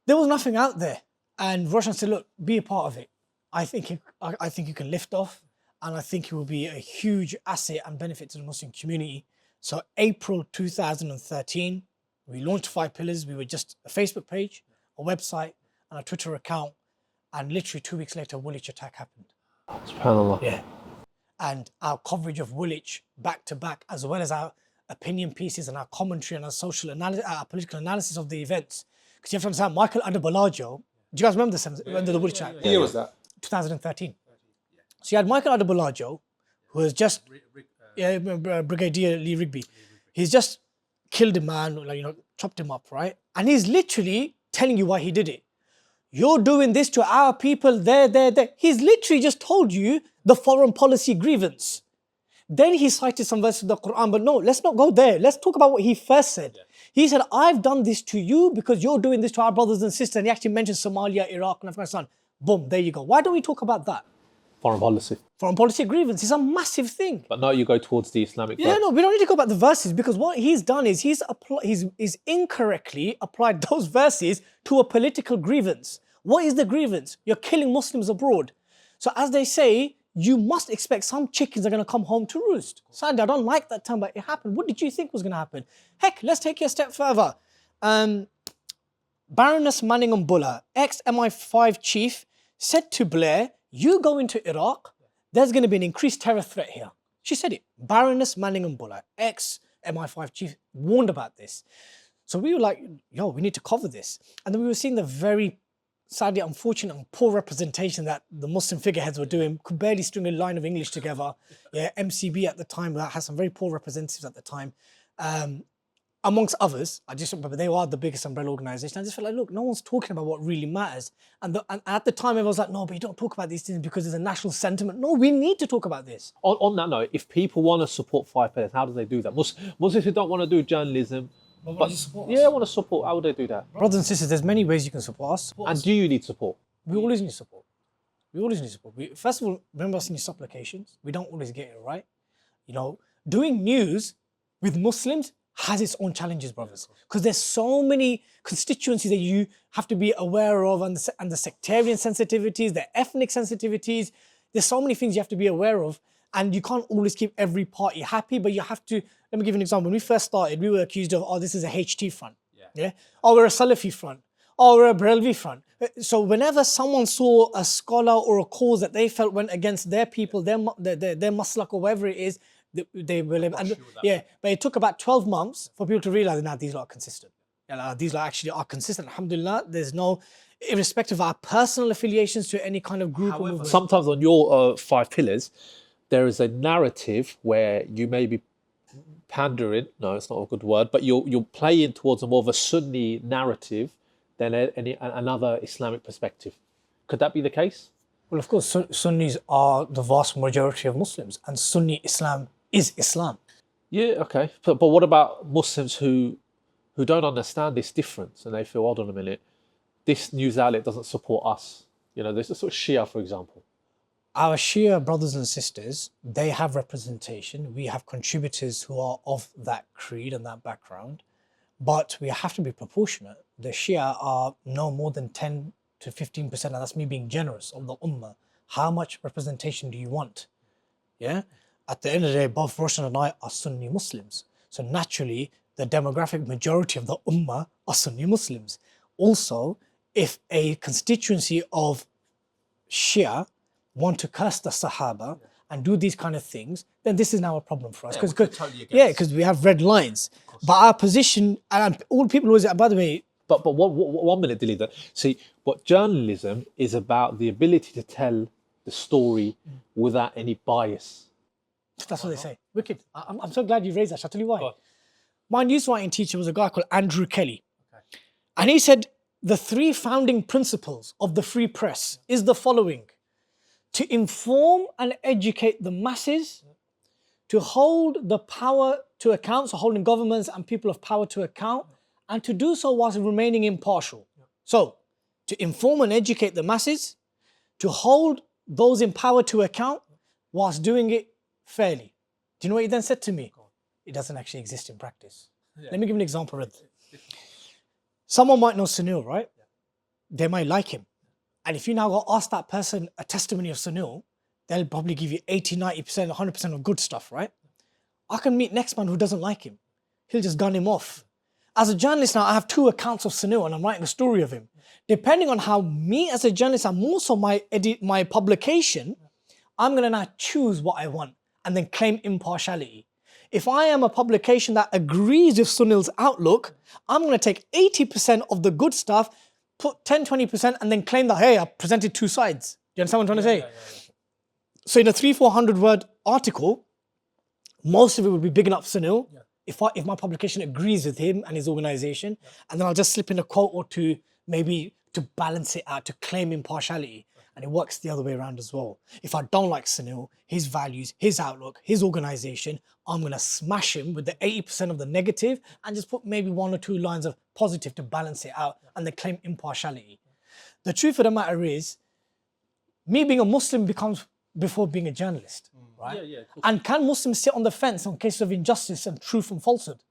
there was nothing out there. And Roshan said, look, be a part of it. I think you can lift off, and I think it will be a huge asset and benefit to the Muslim community. So April 2013, we launched 5 Pillars. We were just a Facebook page, a website, and a Twitter account. And literally 2 weeks later, Woolwich attack happened. SubhanAllah. Yeah. And our coverage of Woolwich back to back, as well as our opinion pieces and our commentary and our social analysis, our political analysis of the events. Because you have to understand, Michael Adebolajo, do you guys remember the Woolwich attack? What year was that? 2013. So you had Michael Adebolajo, who was just Brigadier Lee Rigby. He's just killed a man, chopped him up, right? And he's literally telling you why he did it. You're doing this to our people, there. He's literally just told you the foreign policy grievance. Then he cited some verses of the Quran, but no, let's not go there. Let's talk about what he first said. He said, I've done this to you because you're doing this to our brothers and sisters. And he actually mentioned Somalia, Iraq, and Afghanistan. Boom, there you go. Why don't we talk about that? Foreign policy. Foreign policy grievance is a massive thing. But now you go towards the Islamic Yeah, no, we don't need to go about the verses, because what he's done is he's incorrectly applied those verses to a political grievance. What is the grievance? You're killing Muslims abroad. So as they say, you must expect some chickens are going to come home to roost. Sadly, I don't like that term, but it happened. What did you think was going to happen? Heck, let's take it a step further. Baroness Manningham Buller, ex-MI5 chief, said to Blair, you go into Iraq, there's going to be an increased terror threat here. She said it. Baroness Manningham Buller, ex-MI5 chief, warned about this. So we were like, yo, we need to cover this. And then we were seeing the very sadly unfortunate and poor representation that the Muslim figureheads were doing, could barely string a line of English together. Yeah, MCB at the time, that had some very poor representatives at the time. Amongst others, I just remember they are the biggest umbrella organisation. I just felt like, look, no one's talking about what really matters. And at the time, everyone was like, no, but you don't talk about these things because there's a national sentiment. No, we need to talk about this. On that note, if people want to support 5 Pillars, how do they do that? Muslims who don't want to do journalism, but want to support, how would they do that? Brothers and sisters, there's many ways you can support us. And do you need support? We always need support. We always need support. First of all, remember us in your supplications. We don't always get it right. Doing news with Muslims has its own challenges, brothers, because there's so many constituencies that you have to be aware of, and the sectarian sensitivities, the ethnic sensitivities. There's so many things you have to be aware of, and you can't always keep every party happy, but you have to. Let me give you an example. When we first started, we were accused of, oh, this is a HT front. Yeah. Oh, we're a Salafi front. Oh, we're a Brelvi front. So whenever someone saw a scholar or a cause that they felt went against their people, their maslak or whatever it is, they will. But it took about 12 months for people to realize that these lot are consistent. These lot actually are consistent. Alhamdulillah, there's no, irrespective of our personal affiliations to any kind of group. However, or movement. Sometimes on your 5 Pillars, there is a narrative where you may be pandering. No, it's not a good word, but you're playing towards a more of a Sunni narrative than another Islamic perspective. Could that be the case? Well, of course, Sunnis are the vast majority of Muslims, and Sunni Islam is Islam. Yeah, okay. But what about Muslims who don't understand this difference, and they feel, hold on a minute, this news outlet doesn't support us? There's a sort of Shia, for example. Our Shia brothers and sisters, they have representation. We have contributors who are of that creed and that background, but we have to be proportionate. The Shia are no more than 10 to 15%, and that's me being generous, of the Ummah. How much representation do you want? Yeah? At the end of the day, both Roshan and I are Sunni Muslims. So naturally, the demographic majority of the Ummah are Sunni Muslims. Also, if a constituency of Shia want to curse the Sahaba and do these kind of things, then this is now a problem for us. Because we have red lines. But our position, and all people always, by the way, But 1 minute, Dilly. See, what journalism is about, the ability to tell the story without any bias. That's what they say. Wicked. I'm so glad you raised that. Shall I tell you why? My news writing teacher was a guy called Andrew Kelly. Okay. And he said, the 3 founding principles of the free press is the following: to inform and educate the masses, to hold the power to account, so holding governments and people of power to account, and to do so whilst remaining impartial. So, to inform and educate the masses, to hold those in power to account whilst doing it fairly. Do you know what he then said to me? It doesn't actually exist in practice. Let me give you an example. Someone might know Sunil, right? They might like him. And if you now go ask that person a testimony of Sunil, they'll probably give you 80, 90%, 100% of good stuff, right? I can meet next man who doesn't like him. He'll just gun him off. As a journalist now, I have 2 accounts of Sunil and I'm writing a story of him. Depending on how me as a journalist and more so my publication, I'm going to now choose what I want and then claim impartiality. If I am a publication that agrees with Sunil's outlook, I'm going to take 80% of the good stuff, put 10, 20% and then claim that, hey, I presented 2 sides. Do you understand what I'm trying to say? So in a 300-400 word article, most of it would be big enough Sunil. If my publication agrees with him and his organization, and then I'll just slip in a quote or 2, maybe to balance it out, to claim impartiality. And it works the other way around as well. If I don't like Sunil, his values, his outlook, his organization, I'm going to smash him with the 80% of the negative and just put maybe 1 or 2 lines of positive to balance it out and then claim impartiality. The truth of the matter is, me being a Muslim becomes before being a journalist, right? And can Muslims sit on the fence on cases of injustice and truth and falsehood?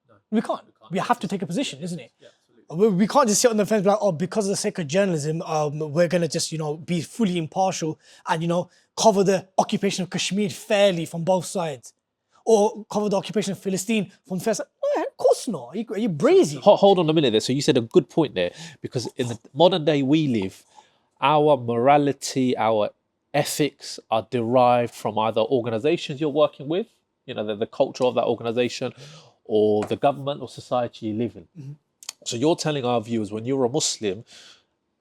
No. We can't. We have to take a position, isn't it? We can't just sit on the fence like, oh, because of the sake of journalism, we're going to just, be fully impartial and, cover the occupation of Kashmir fairly from both sides. Or cover the occupation of Palestine from the first side. No, of course not. Are you brazy? Hold on a minute there. So you said a good point there, because in the modern day we live, our morality, our ethics are derived from either organizations you're working with, the culture of that organization, or the government or society you live in. So you're telling our viewers, when you're a Muslim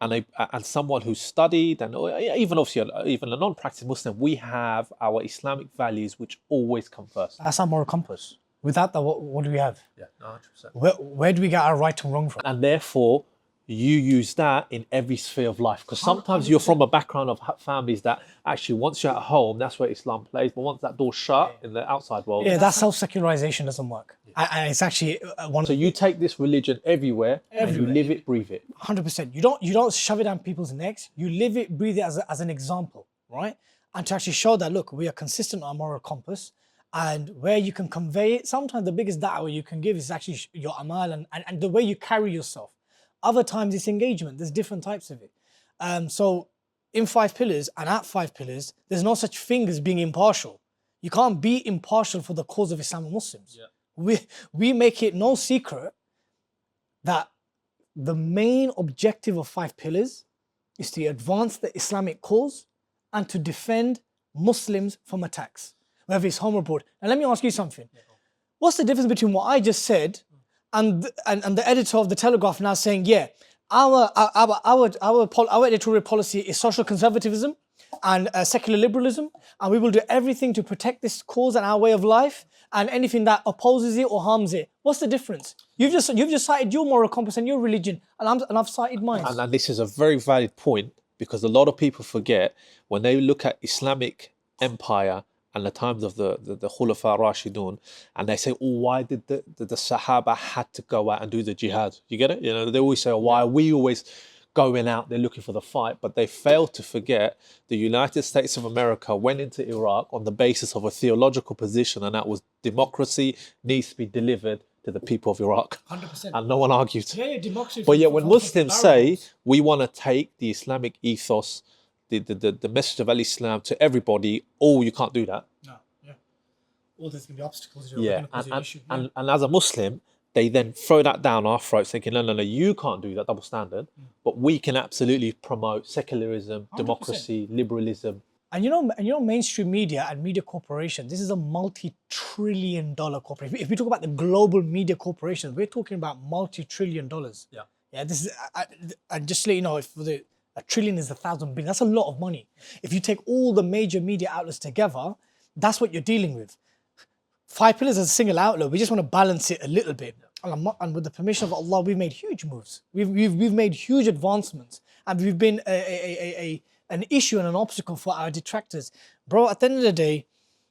and someone who's studied, and even obviously even a non-practicing Muslim, we have our Islamic values which always come first. That's our moral compass. Without that, what do we have? 100%. Where do we get our right and wrong from? And therefore, you use that in every sphere of life. Because sometimes you're from a background of families that actually, once you're at home, that's where Islam plays. But once that door's shut in the outside world... Yeah, that self-secularization doesn't work. And it's actually one... So you take this religion everywhere, and you live it, breathe it. 100%. You don't shove it down people's necks. You live it, breathe it as an example, right? And to actually show that, look, we are consistent on our moral compass. And where you can convey it, sometimes the biggest da'wah you can give is actually your amal and the way you carry yourself. Other times it's engagement. There's different types of it. So in 5 pillars and at 5 pillars, there's no such thing as being impartial. You can't be impartial for the cause of Islam and Muslims. We make it no secret that the main objective of 5 pillars is to advance the Islamic cause and to defend Muslims from attacks, whether it's home or abroad. And let me ask you something. What's the difference between what I just said and the editor of the Telegraph now saying, yeah, our editorial policy is social conservatism and secular liberalism, and we will do everything to protect this cause and our way of life, and anything that opposes it or harms it. What's the difference? You've just cited your moral compass and your religion, and I've cited mine. And this is a very valid point, because a lot of people forget when they look at Islamic empire and the times of the Khulafa Rashidun, and they say, oh, why did the Sahaba had to go out and do the jihad? You get it? They always say, oh, why are we always going out there looking for the fight? But they fail to forget the United States of America went into Iraq on the basis of a theological position, and that was democracy needs to be delivered to the people of Iraq. 100%. And no one argued. Yeah, democracy. But yet when Muslims say we want to take the Islamic ethos, the message of Al-Islam to everybody, oh, you can't do that. No, yeah. Or there's going to be obstacles. And as a Muslim, they then throw that down our throats, thinking, no, you can't do that, double standard. But we can absolutely promote secularism, 100%. Democracy, liberalism. And you know, mainstream media and media corporation, this is a multi-trillion-dollar corporation. If we talk about the global media corporations, we're talking about multi-trillion dollars. Yeah. This is, and just to let you know, a trillion is 1,000 billion. That's a lot of money. If you take all the major media outlets together, that's what you're dealing with. 5 pillars as a single outlet, we just want to balance it a little bit. And with the permission of Allah, we've made huge moves. We've made huge advancements, and we've been an issue and an obstacle for our detractors. Bro, at the end of the day,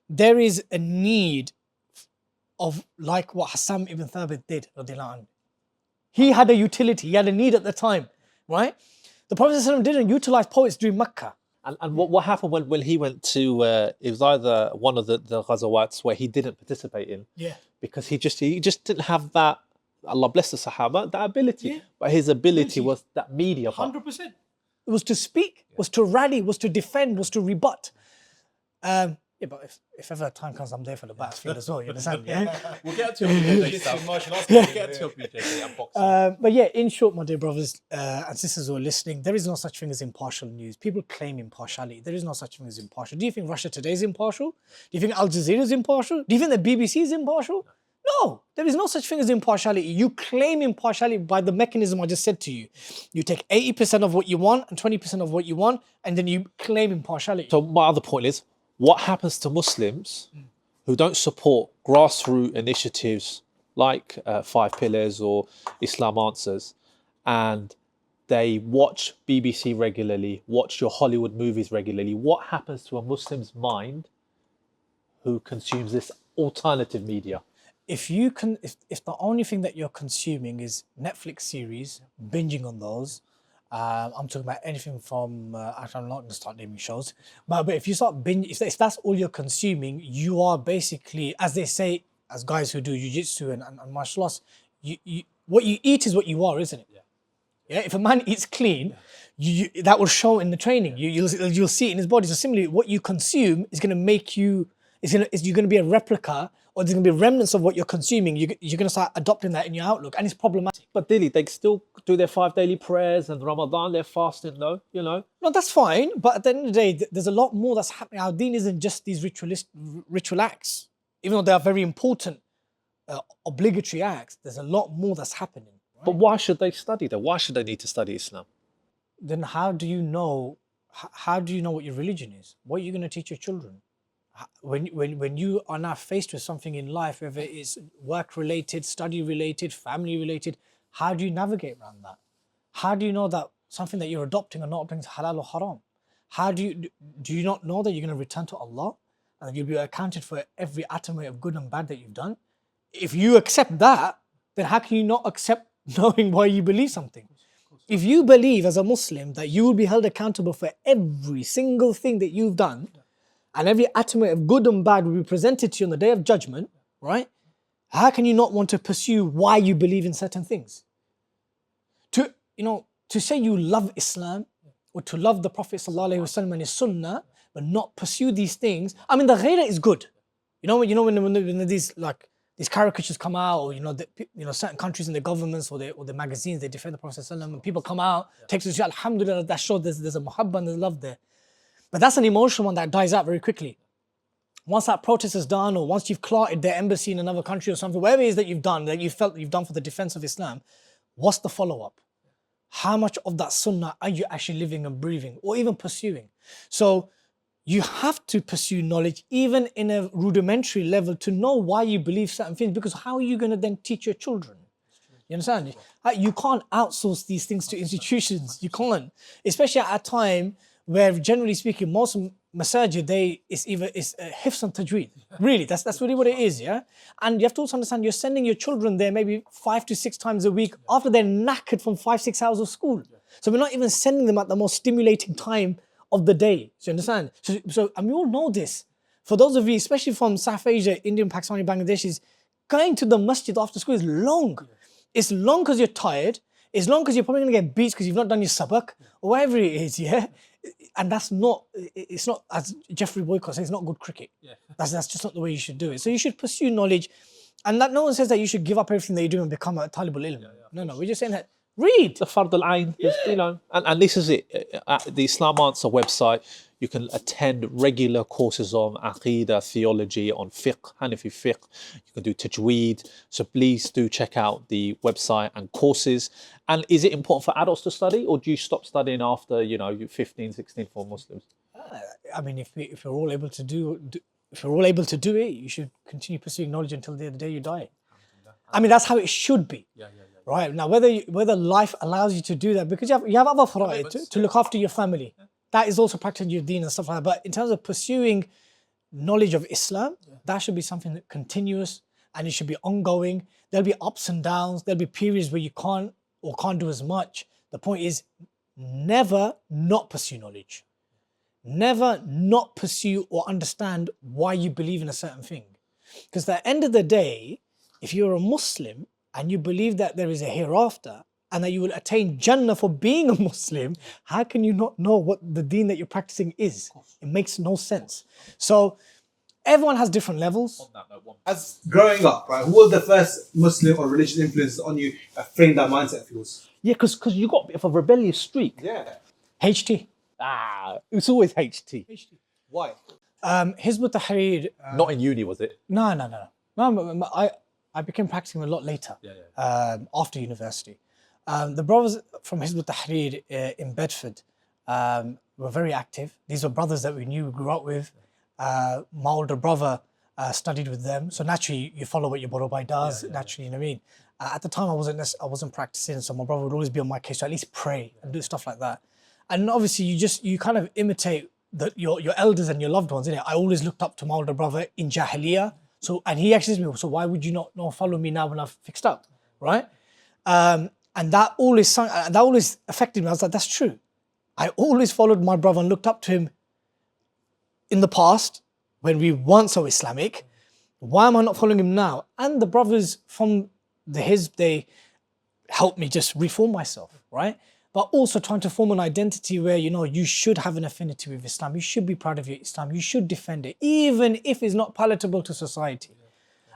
there is a need of, like what Hassan ibn Thabit did, radiallahu anhu. He had a utility, he had a need at the time, right? The Prophet ﷺ didn't utilize poets during Mecca. And what happened when he went to, it was either one of the ghazawats where he didn't participate in, because he just didn't have that, Allah bless the Sahaba, that ability. But his ability was that media part. 100%. It was to speak, was to rally, was to defend, was to rebut. Yeah, but if ever time comes, I'm there for the battlefield as well, you understand? Yeah? We'll get to your stuff. We'll get to your BJJ and boxing. But yeah, in short, my dear brothers and sisters who are listening, there is no such thing as impartial news. People claim impartiality. There is no such thing as impartial. Do you think Russia Today is impartial? Do you think Al Jazeera is impartial? Do you think the BBC is impartial? No, there is no such thing as impartiality. You claim impartiality by the mechanism I just said to you. You take 80% of what you want and 20% of what you want, and then you claim impartiality. So my other point is, what happens to Muslims who don't support grassroots initiatives like 5Pillars or Islam Answers, and they watch BBC regularly, watch your Hollywood movies regularly? What happens to a Muslim's mind who consumes this alternative media? If the only thing that you're consuming is Netflix series, binging on those, I'm talking about anything from, actually I'm not going to start naming shows, but if you start if that's all you're consuming, you are basically, as they say, as guys who do jiu-jitsu and martial arts, what you eat is what you are, isn't it? Yeah. If a man eats clean, that will show in the training. You'll see it in his body. So similarly, what you consume is going to make you, you're going to be a replica, or there's going to be remnants of what you're consuming. You're going to start adopting that in your outlook, and it's problematic. But Dilly, they still do their 5 daily prayers, and Ramadan, they're fasting though, you know? No, that's fine, but at the end of the day, there's a lot more that's happening. Our deen isn't just these ritual acts. Even though they are very important, obligatory acts, there's a lot more that's happening. Right? But why should they study that? Why should they need to study Islam? Then how do you know what your religion is? What are you going to teach your children? When you are now faced with something in life, whether it's work-related, study-related, family-related, how do you navigate around that? How do you know that something that you're adopting or not adopting is halal or haram? How do you not know that you're going to return to Allah and you'll be accounted for every atom of good and bad that you've done? If you accept that, then how can you not accept knowing why you believe something? If you believe as a Muslim that you will be held accountable for every single thing that you've done, and every atom of good and bad will be presented to you on the Day of Judgment, right? How can you not want to pursue why you believe in certain things? To say you love Islam, or to love the Prophet ﷺ and his Sunnah, but not pursue these things. I mean, the ghairah is good. When these caricatures come out, or certain countries and their governments or the magazines, they defend the Prophet ﷺ, and people come out, take to alhamdulillah, that shows there's a muhabba and there's love there. But that's an emotional one that dies out very quickly. Once that protest is done, or once you've clarted their embassy in another country or something, whatever it is that you've done, that you felt you've done for the defense of Islam, what's the follow-up? How much of that sunnah are you actually living and breathing, or even pursuing? So you have to pursue knowledge, even in a rudimentary level, to know why you believe certain things, because how are you going to then teach your children? You understand? You can't outsource these things to institutions. You can't, especially at a time where, generally speaking, most masajid, it's hifz and tajweed. Really, that's really what it is, yeah? And you have to also understand, you're sending your children there maybe 5 to 6 times a week after they're knackered from 5-6 hours of school. So we're not even sending them at the most stimulating time of the day. Do you understand? So and we all know this. For those of you, especially from South Asia, Indian, Pakistani, Bangladeshis, going to the masjid after school is long. It's long because you're tired. It's long because you're probably going to get beat because you've not done your sabak, or whatever it is, yeah? And it's not, as Jeffrey Boycott says, it's not good cricket. Yeah. That's just not the way you should do it. So you should pursue knowledge. And that no one says that you should give up everything that you do and become a talibul ilm. No, we're just saying that read. The fard al-ain, and this is it. At the Islam Answer website, you can attend regular courses on Aqidah, theology, on fiqh, Hanafi fiqh. You can do tajweed. So please do check out the website and courses. And is it important for adults to study, or do you stop studying after, you're 15, 16 for Muslims? I mean, if we're all able to do it, you should continue pursuing knowledge until the day you die. I mean, that's how it should be. Right now, whether life allows you to do that, because you have other fara'id to look after your family. That is also practicing your deen and stuff like that. But in terms of pursuing knowledge of Islam, that should be something that continuous, and it should be ongoing. There'll be ups and downs. There'll be periods where you can't do as much. The point is never not pursue knowledge. Never not pursue or understand why you believe in a certain thing. Because at the end of the day, if you're a Muslim and you believe that there is a hereafter and that you will attain Jannah for being a Muslim, how can you not know what the deen that you're practicing is? It makes no sense. So everyone has different levels. As growing up, right, who was the first Muslim or religious influence on you that framed that mindset of yours? Yeah, because you got a bit of a rebellious streak. Yeah. HT. It's always HT. Why? Hizb ut-Tahrir. Not in uni, was it? No. I became practicing a lot later, after university. The brothers from Hizb ut-Tahrir in Bedford were very active. These were brothers that we knew, we grew up with. My older brother studied with them, so naturally you follow what your Borobai does. Naturally, you know what I mean. At the time, I wasn't practicing, so my brother would always be on my case to at least pray and do stuff like that. And obviously, you kind of imitate your elders and your loved ones, innit? I always looked up to my older brother in Jahiliyyah. And he actually said to me, so why would you not follow me now when I've fixed up, right? And that always affected me. I was like, that's true. I always followed my brother and looked up to him in the past when we weren't so Islamic. Why am I not following him now? And the brothers from the Hizb, they helped me just reform myself, right? But also trying to form an identity where, you should have an affinity with Islam. You should be proud of your Islam. You should defend it, even if it's not palatable to society.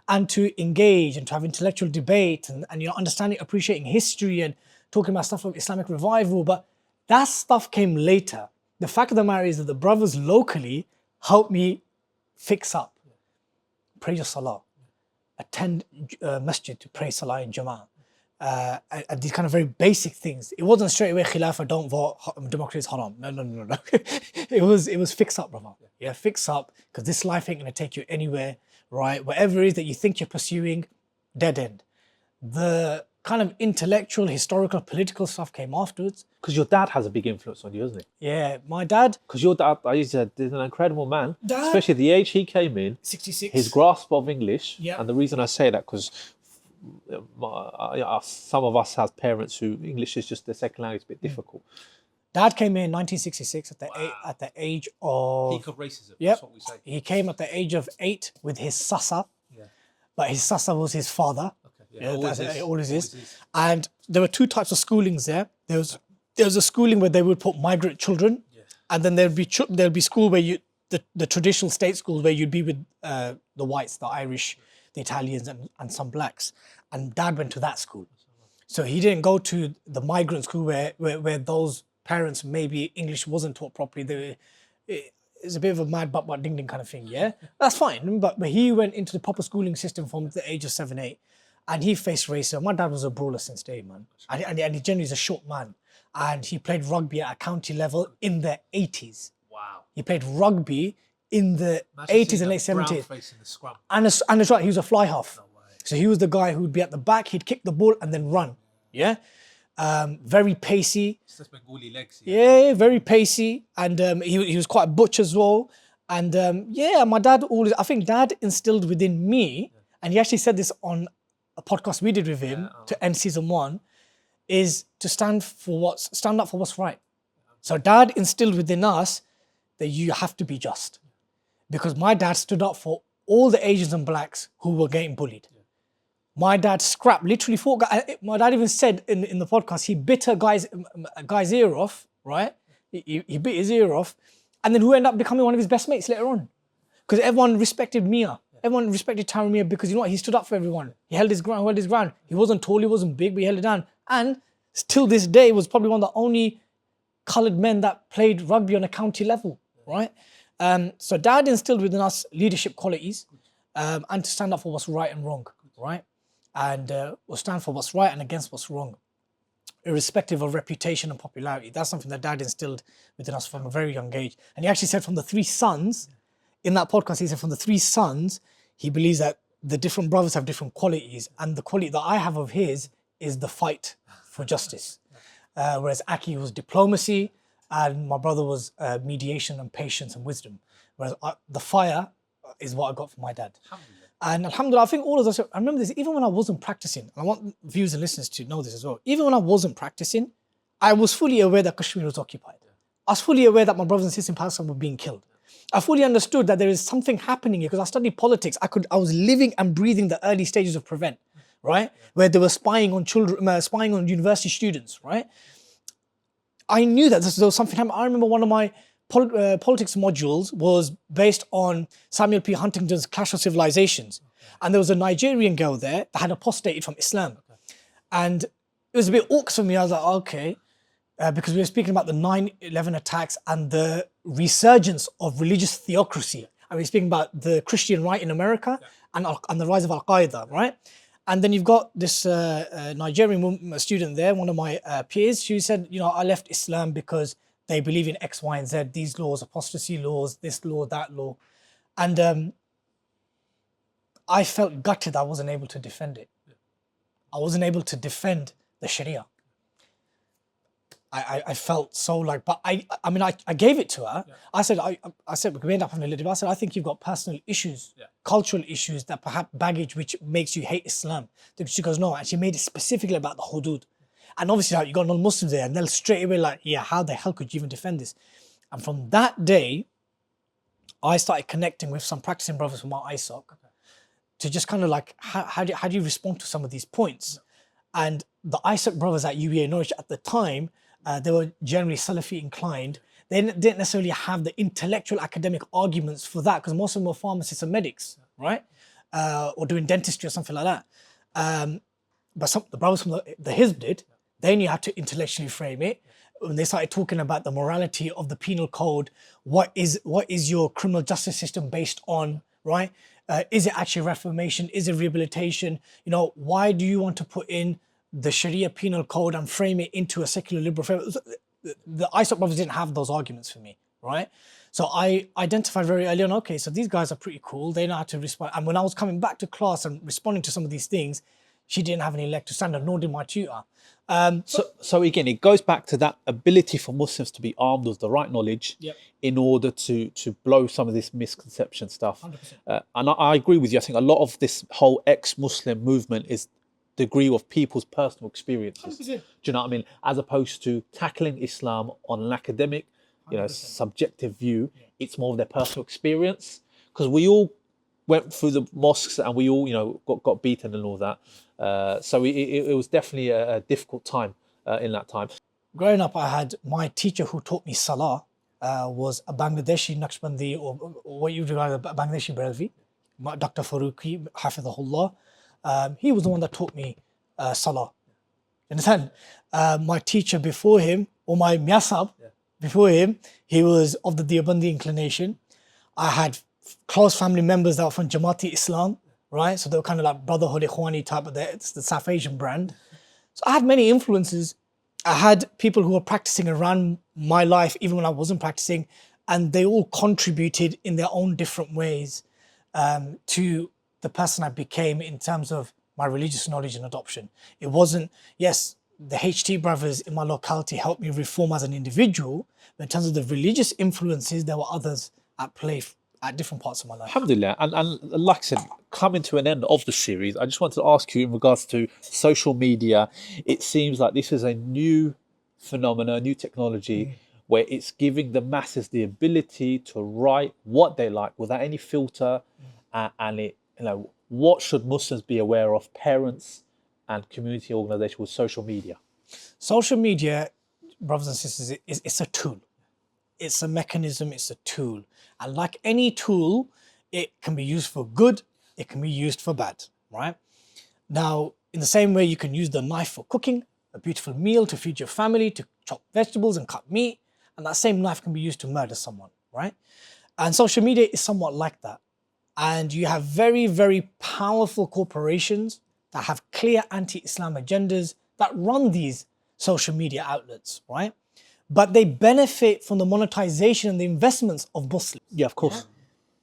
And to engage and to have intellectual debate and understanding, appreciating history and talking about stuff like Islamic revival. But that stuff came later. The fact of the matter is that the brothers locally helped me fix up. Pray your salah. Attend masjid to pray salah in jama'ah. And these kind of very basic things. It wasn't straight away Khilafah, don't vote, democracy is haram. No. It was fix up, brother. Yeah, fix up, because this life ain't gonna take you anywhere, right? Whatever it is that you think you're pursuing, dead end. The kind of intellectual, historical, political stuff came afterwards. Because your dad has a big influence on you, isn't he? Yeah, my dad. Because your dad, he's an incredible man. Dad, especially at the age he came in. 66. His grasp of English. Yeah. And the reason I say that, because some of us have parents who English is just their second language, a bit difficult. Dad came in 1966 at the age of... Peak of racism, yep. That's what we say. He came at the age of 8 with his sasa. Yeah. But his sasa was his father. Okay. Yeah, always is. And there were two types of schoolings there. There was a schooling where they would put migrant children, and then there'd be school where the traditional state school where you'd be with the whites, the Irish, the Italians, and some blacks. And Dad went to that school. So he didn't go to the migrant school where those parents, maybe English wasn't taught properly. It's a bit of a mad but ding ding kind of thing, yeah? That's fine, but he went into the proper schooling system from the age of 7, 8, and he faced racism. My dad was a brawler since day, man. And he generally is a short man. And he played rugby at a county level in the 80s. Wow. He played rugby in the 80s and late 70s. And it's right, he was a fly half. So he was the guy who would be at the back, he'd kick the ball and then run. Yeah? Very pacey. Yeah, very pacey. And he was quite butch as well. And my dad I think Dad instilled within me, and he actually said this on a podcast we did with him to end season 1, is to stand up for what's right. So Dad instilled within us that you have to be just. Because my dad stood up for all the Asians and blacks who were getting bullied. My dad scrapped, literally fought. My dad even said in the podcast, he bit a guy's ear off, right? He bit his ear off. And then who ended up becoming one of his best mates later on? Because everyone respected Mia. Everyone respected Tara Mia because, you know what, he stood up for everyone. He held his ground. He wasn't tall, he wasn't big, but he held it down. And till this day, was probably one of the only coloured men that played rugby on a county level, right? So Dad instilled within us leadership qualities and to stand up for what's right and wrong, right? And we'll stand for what's right and against what's wrong, irrespective of reputation and popularity. That's something that Dad instilled within us from a very young age. And he actually said from the 3 sons, in that podcast, he said from the 3 sons, he believes that the different brothers have different qualities, and the quality that I have of his is the fight for justice. Whereas Aki was diplomacy, and my brother was mediation and patience and wisdom. Whereas the fire is what I got from my dad. And alhamdulillah, I think all of us, I remember this, even when I wasn't practicing, and I want viewers and listeners to know this as well, even when I wasn't practicing, I was fully aware that Kashmir was occupied. I was fully aware that my brothers and sisters in Pakistan were being killed. I fully understood that there is something happening here because I studied politics. I was living and breathing the early stages of Prevent, right? Where they were spying on children, spying on university students, right? I knew that there was something happening. I remember one of my politics modules was based on Samuel P. Huntington's Clash of Civilizations. And there was a Nigerian girl there that had apostated from Islam. And it was a bit awkward for me. I was like, okay, because we were speaking about the 9/11 attacks and the resurgence of religious theocracy. And we were speaking about the Christian right in America and the rise of Al-Qaeda, right? And then you've got this Nigerian student there, one of my peers. She said, you know, I left Islam because they believe in X, Y, and Z, these laws, apostasy laws, this law, that law. And I felt gutted I wasn't able to defend it. I wasn't able to defend the Sharia. I felt so like, but I mean, I gave it to her. Yeah. I said, we end up having a little bit. I said, I think you've got personal issues, cultural issues, that perhaps baggage which makes you hate Islam. She goes, no, and she made it specifically about the hudud. And obviously, like, you got non-Muslims there, and they'll straight away like, yeah, how the hell could you even defend this? And from that day, I started connecting with some practicing brothers from our ISOC to just kind of like, how do you respond to some of these points? And the ISOC brothers at UEA Norwich at the time, they were generally Salafi inclined. They didn't necessarily have the intellectual academic arguments for that because most of them were pharmacists and medics, right? Or doing dentistry or something like that. But the brothers from the Hizb did. They knew how to intellectually frame it. When they started talking about the morality of the penal code, what is your criminal justice system based on, right? Is it actually reformation? Is it rehabilitation? You know, why do you want to put in the Sharia penal code and frame it into a secular liberal framework? The ISOC brothers didn't have those arguments for me, right? So I identified very early on, okay, so these guys are pretty cool. They know how to respond. And when I was coming back to class and responding to some of these things, she didn't have any leg to stand on, nor did my tutor. So again, it goes back to that ability for Muslims to be armed with the right knowledge in order to blow some of this misconception stuff. 100%. And I agree with you. I think a lot of this whole ex-Muslim movement is degree of people's personal experiences. 100%. Do you know what I mean? As opposed to tackling Islam on an academic, subjective view, it's more of their personal experience. Because we all went through the mosques and we all, got beaten and all that. So it was definitely a difficult time in that time. Growing up, I had my teacher who taught me Salah was a Bangladeshi Naqshbandi, or what you regard as a Bangladeshi Brelvi, Dr. Faruqi, Hafidhahullah. He was the one that taught me Salah. You understand? My teacher before him, or my Myasab before him, he was of the Deobandi inclination. I had close family members that were from Jamaati Islam, right? So they were kind of like Brotherhood Ikhwani type of it's the South Asian brand. So I had many influences. I had people who were practicing around my life, even when I wasn't practicing, and they all contributed in their own different ways to the person I became in terms of my religious knowledge and adoption. It wasn't, yes, the HT brothers in my locality helped me reform as an individual, but in terms of the religious influences, there were others at play at different parts of my life. Alhamdulillah. And like I said, coming to an end of the series, I just wanted to ask you in regards to social media, it seems like this is a new phenomenon, a new technology where it's giving the masses the ability to write what they like without any filter. And it, what should Muslims be aware of, parents and community organizations with social media? Social media, brothers and sisters, it's a tool. It's a mechanism, it's a tool. And like any tool, it can be used for good, it can be used for bad, right? Now, in the same way you can use the knife for cooking, a beautiful meal to feed your family, to chop vegetables and cut meat, and that same knife can be used to murder someone, right? And social media is somewhat like that. And you have very, very powerful corporations that have clear anti-Islam agendas that run these social media outlets, right? But they benefit from the monetization and the investments of Muslims. Yeah, of course.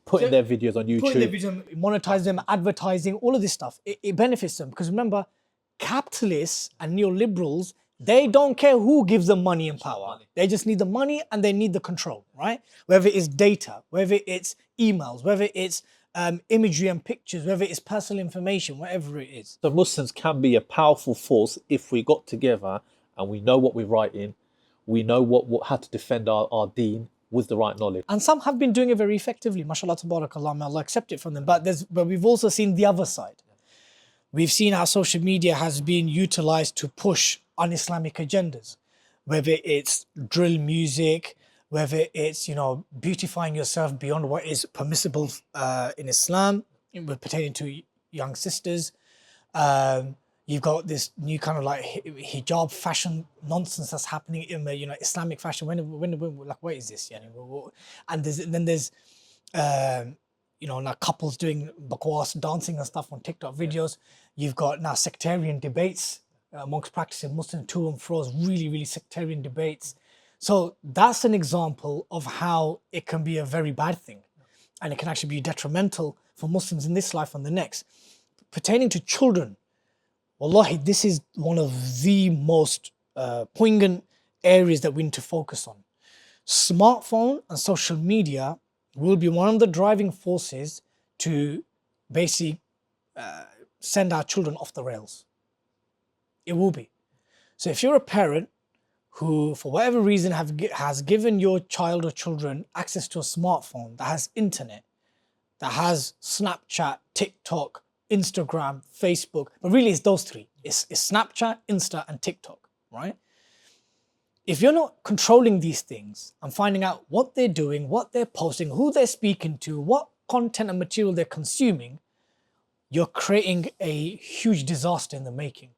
Putting their videos on YouTube. Putting their videos, monetize them, advertising, all of this stuff. It benefits them. Because remember, capitalists and neoliberals, they don't care who gives them money and power. They just need the money and they need the control, right? Whether it's data, whether it's emails, whether it's imagery and pictures, whether it's personal information, whatever it is. So Muslims can be a powerful force if we got together and we know what we're writing, we know what how to defend our deen with the right knowledge. And some have been doing it very effectively. MashaAllah, tabarakallah, may Allah accept it from them. But we've also seen the other side. We've seen how social media has been utilized to push un-Islamic agendas, whether it's drill music, whether it's, beautifying yourself beyond what is permissible in Islam, pertaining to young sisters. You've got this new kind of like hijab fashion nonsense that's happening in the Islamic fashion. When like, what is this? And there's like couples doing bakwas, dancing and stuff on TikTok videos. You've got now sectarian debates amongst practicing Muslims, to and fro, really, really sectarian debates. So that's an example of how it can be a very bad thing, and it can actually be detrimental for Muslims in this life and the next. Pertaining to children, wallahi, this is one of the most poignant areas that we need to focus on. Smartphone and social media will be one of the driving forces to basically send our children off the rails. It will be. So if you're a parent who, for whatever reason, has given your child or children access to a smartphone that has internet, that has Snapchat, TikTok, Instagram, Facebook, but really it's those three. It's Snapchat, Insta, and TikTok, right? If you're not controlling these things and finding out what they're doing, what they're posting, who they're speaking to, what content and material they're consuming, you're creating a huge disaster in the making.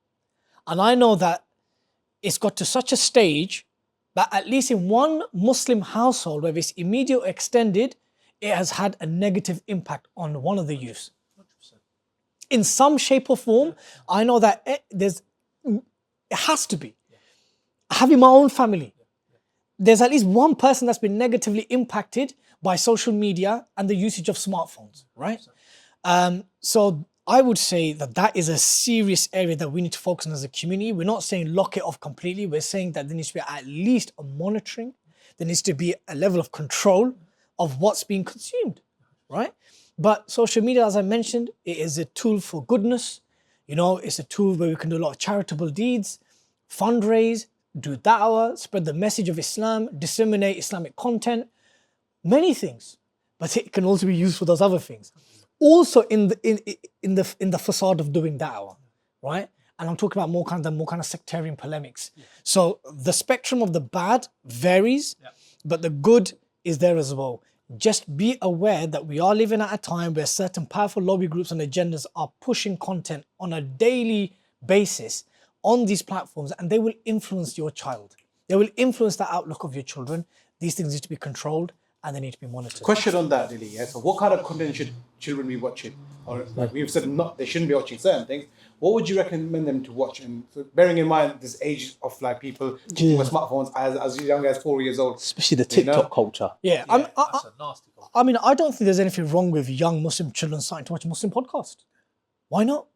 And I know that it's got to such a stage that at least in one Muslim household, whether it's immediate or extended, it has had a negative impact on one of the youths. 100%. In some shape or form, I know that it has to be. Having my own family, there's at least one person that's been negatively impacted by social media and the usage of smartphones, right? So I would say that is a serious area that we need to focus on as a community. We're not saying lock it off completely. We're saying that there needs to be at least a monitoring. There needs to be a level of control of what's being consumed, right? But social media, as I mentioned, it is a tool for goodness. It's a tool where we can do a lot of charitable deeds, fundraise, do da'wah, spread the message of Islam, disseminate Islamic content, many things. But it can also be used for those other things. Also in the facade of doing da'wah, right? And I'm talking about more kind of sectarian polemics. Yeah. So the spectrum of the bad varies, but the good is there as well. Just be aware that we are living at a time where certain powerful lobby groups and agendas are pushing content on a daily basis on these platforms, and they will influence your child. They will influence the outlook of your children. These things need to be controlled and they need to be monitored. Question on that, Dilly. So what kind of content should children be watching? Or like we've said, they shouldn't be watching certain things. What would you recommend them to watch? And so bearing in mind this age of like people with smartphones as young as 4 years old. Especially the TikTok culture. Yeah, that's a nasty culture. I mean, I don't think there's anything wrong with young Muslim children starting to watch a Muslim podcast. Why not?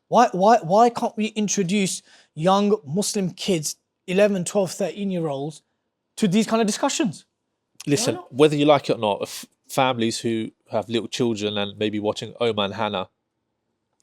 Why can't we introduce young Muslim kids, 11, 12, 13-year-olds, to these kind of discussions? Listen, whether you like it or not, families who have little children and maybe watching Omar and Hannah,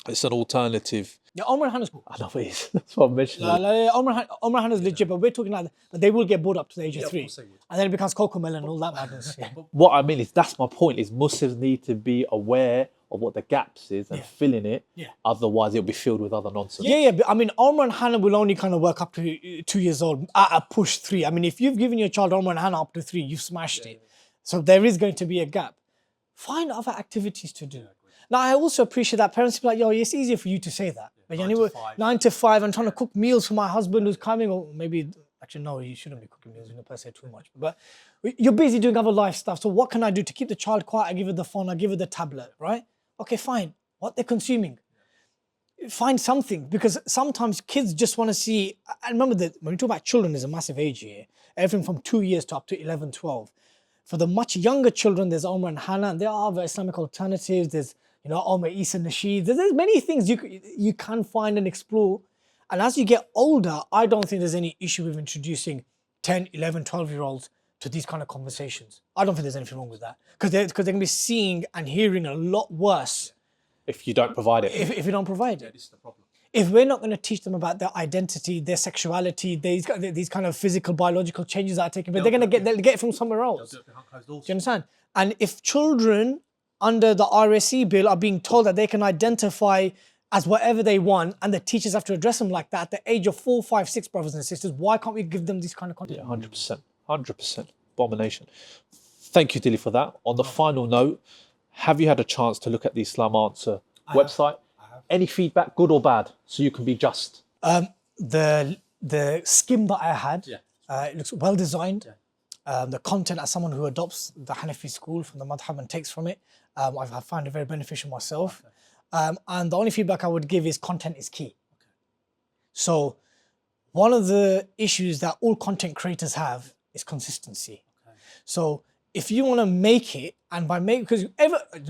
it's an alternative. Yeah, Omar and Hannah's cool. I know it is. That's what I'm mentioning. Omar and Hannah's legit, but we're talking like they will get bored up to the age of 3. And then it becomes Cocomelon and all that madness. Yeah. What I mean is, that's my point, is Muslims need to be aware of what the gaps is and filling it. Yeah. Otherwise, it'll be filled with other nonsense. Yeah, but I mean, Omar and Hannah will only kind of work up to 2 years old at a push 3. I mean, if you've given your child Omar and Hannah up to 3, you've smashed it. So there is going to be a gap. Find other activities to do. Now, I also appreciate that parents be like, yo, it's easier for you to say that. But 9 to 5, I'm trying to cook meals for my husband who's coming, or maybe, actually, no, you shouldn't be cooking meals, per se too much. But you're busy doing other life stuff. So what can I do to keep the child quiet? I give her the phone, I give her the tablet, right? Okay, fine. What they're consuming. Find something, because sometimes kids just want to see. I remember that when we talk about children, there's a massive age here. Everything from 2 years to up to 11, 12. For the much younger children, there's Omar and Hannah, and there are other Islamic alternatives. There's, Omar, Isa, Nasheed. There's many things you can find and explore. And as you get older, I don't think there's any issue with introducing 10, 11, 12-year-olds to these kind of conversations. I don't think there's anything wrong with that, because they're going to be seeing and hearing a lot worse if you don't provide it. If you don't provide it. This is the problem. If we're not going to teach them about their identity, their sexuality, these kind of physical, biological changes that are taking place, they're going to get it from somewhere else. Do you understand? And if children under the RSE bill are being told that they can identify as whatever they want, and the teachers have to address them like that at the age of 4, 5, 6, brothers and sisters, why can't we give them this kind of content? Yeah, 100%. 100%. Abomination. Thank you, Dilly, for that. On the final note, have you had a chance to look at the Islam Answer website? Any feedback, good or bad, so you can be just? The skim that I had, it looks well designed. The content, as someone who adopts the Hanafi school from the madhab and takes from it, I've found it very beneficial myself. And the only feedback I would give is content is key. So one of the issues that all content creators have is consistency. So if you want to make it, and by make, because you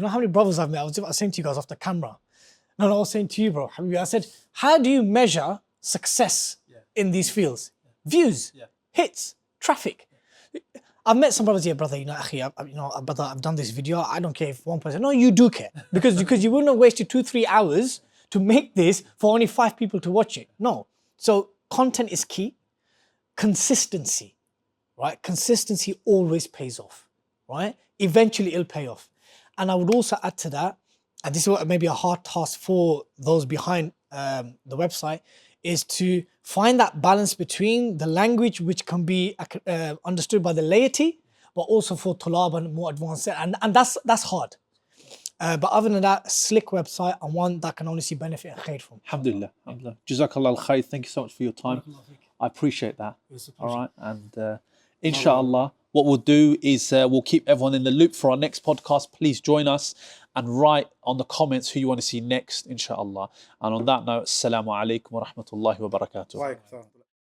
know how many brothers I've met? I was saying to you guys off the camera. No, I was saying to you, bro. I said, how do you measure success in these fields? Views, hits, traffic. I've met some brothers here, brother. Brother, I've done this video. I don't care if one person. No, you do care, because you wouldn't have wasted 2-3 hours to make this for only 5 people to watch it. No. So content is key. Consistency, right? Consistency always pays off, right? Eventually, it'll pay off. And I would also add to that, and this is maybe a hard task for those behind the website, is to find that balance between the language which can be understood by the laity, but also for tulab and more advanced, and that's hard. But other than that, slick website, and one that can only see benefit and khair from. Alhamdulillah. Alhamdulillah. Jazakallah al-khair. Thank you so much for your time. I appreciate that. All right. And inshallah, what we'll do is we'll keep everyone in the loop for our next podcast. Please join us and write on the comments who you want to see next, inshallah. And on that note, assalamu alaikum wa rahmatullahi wa barakatuh.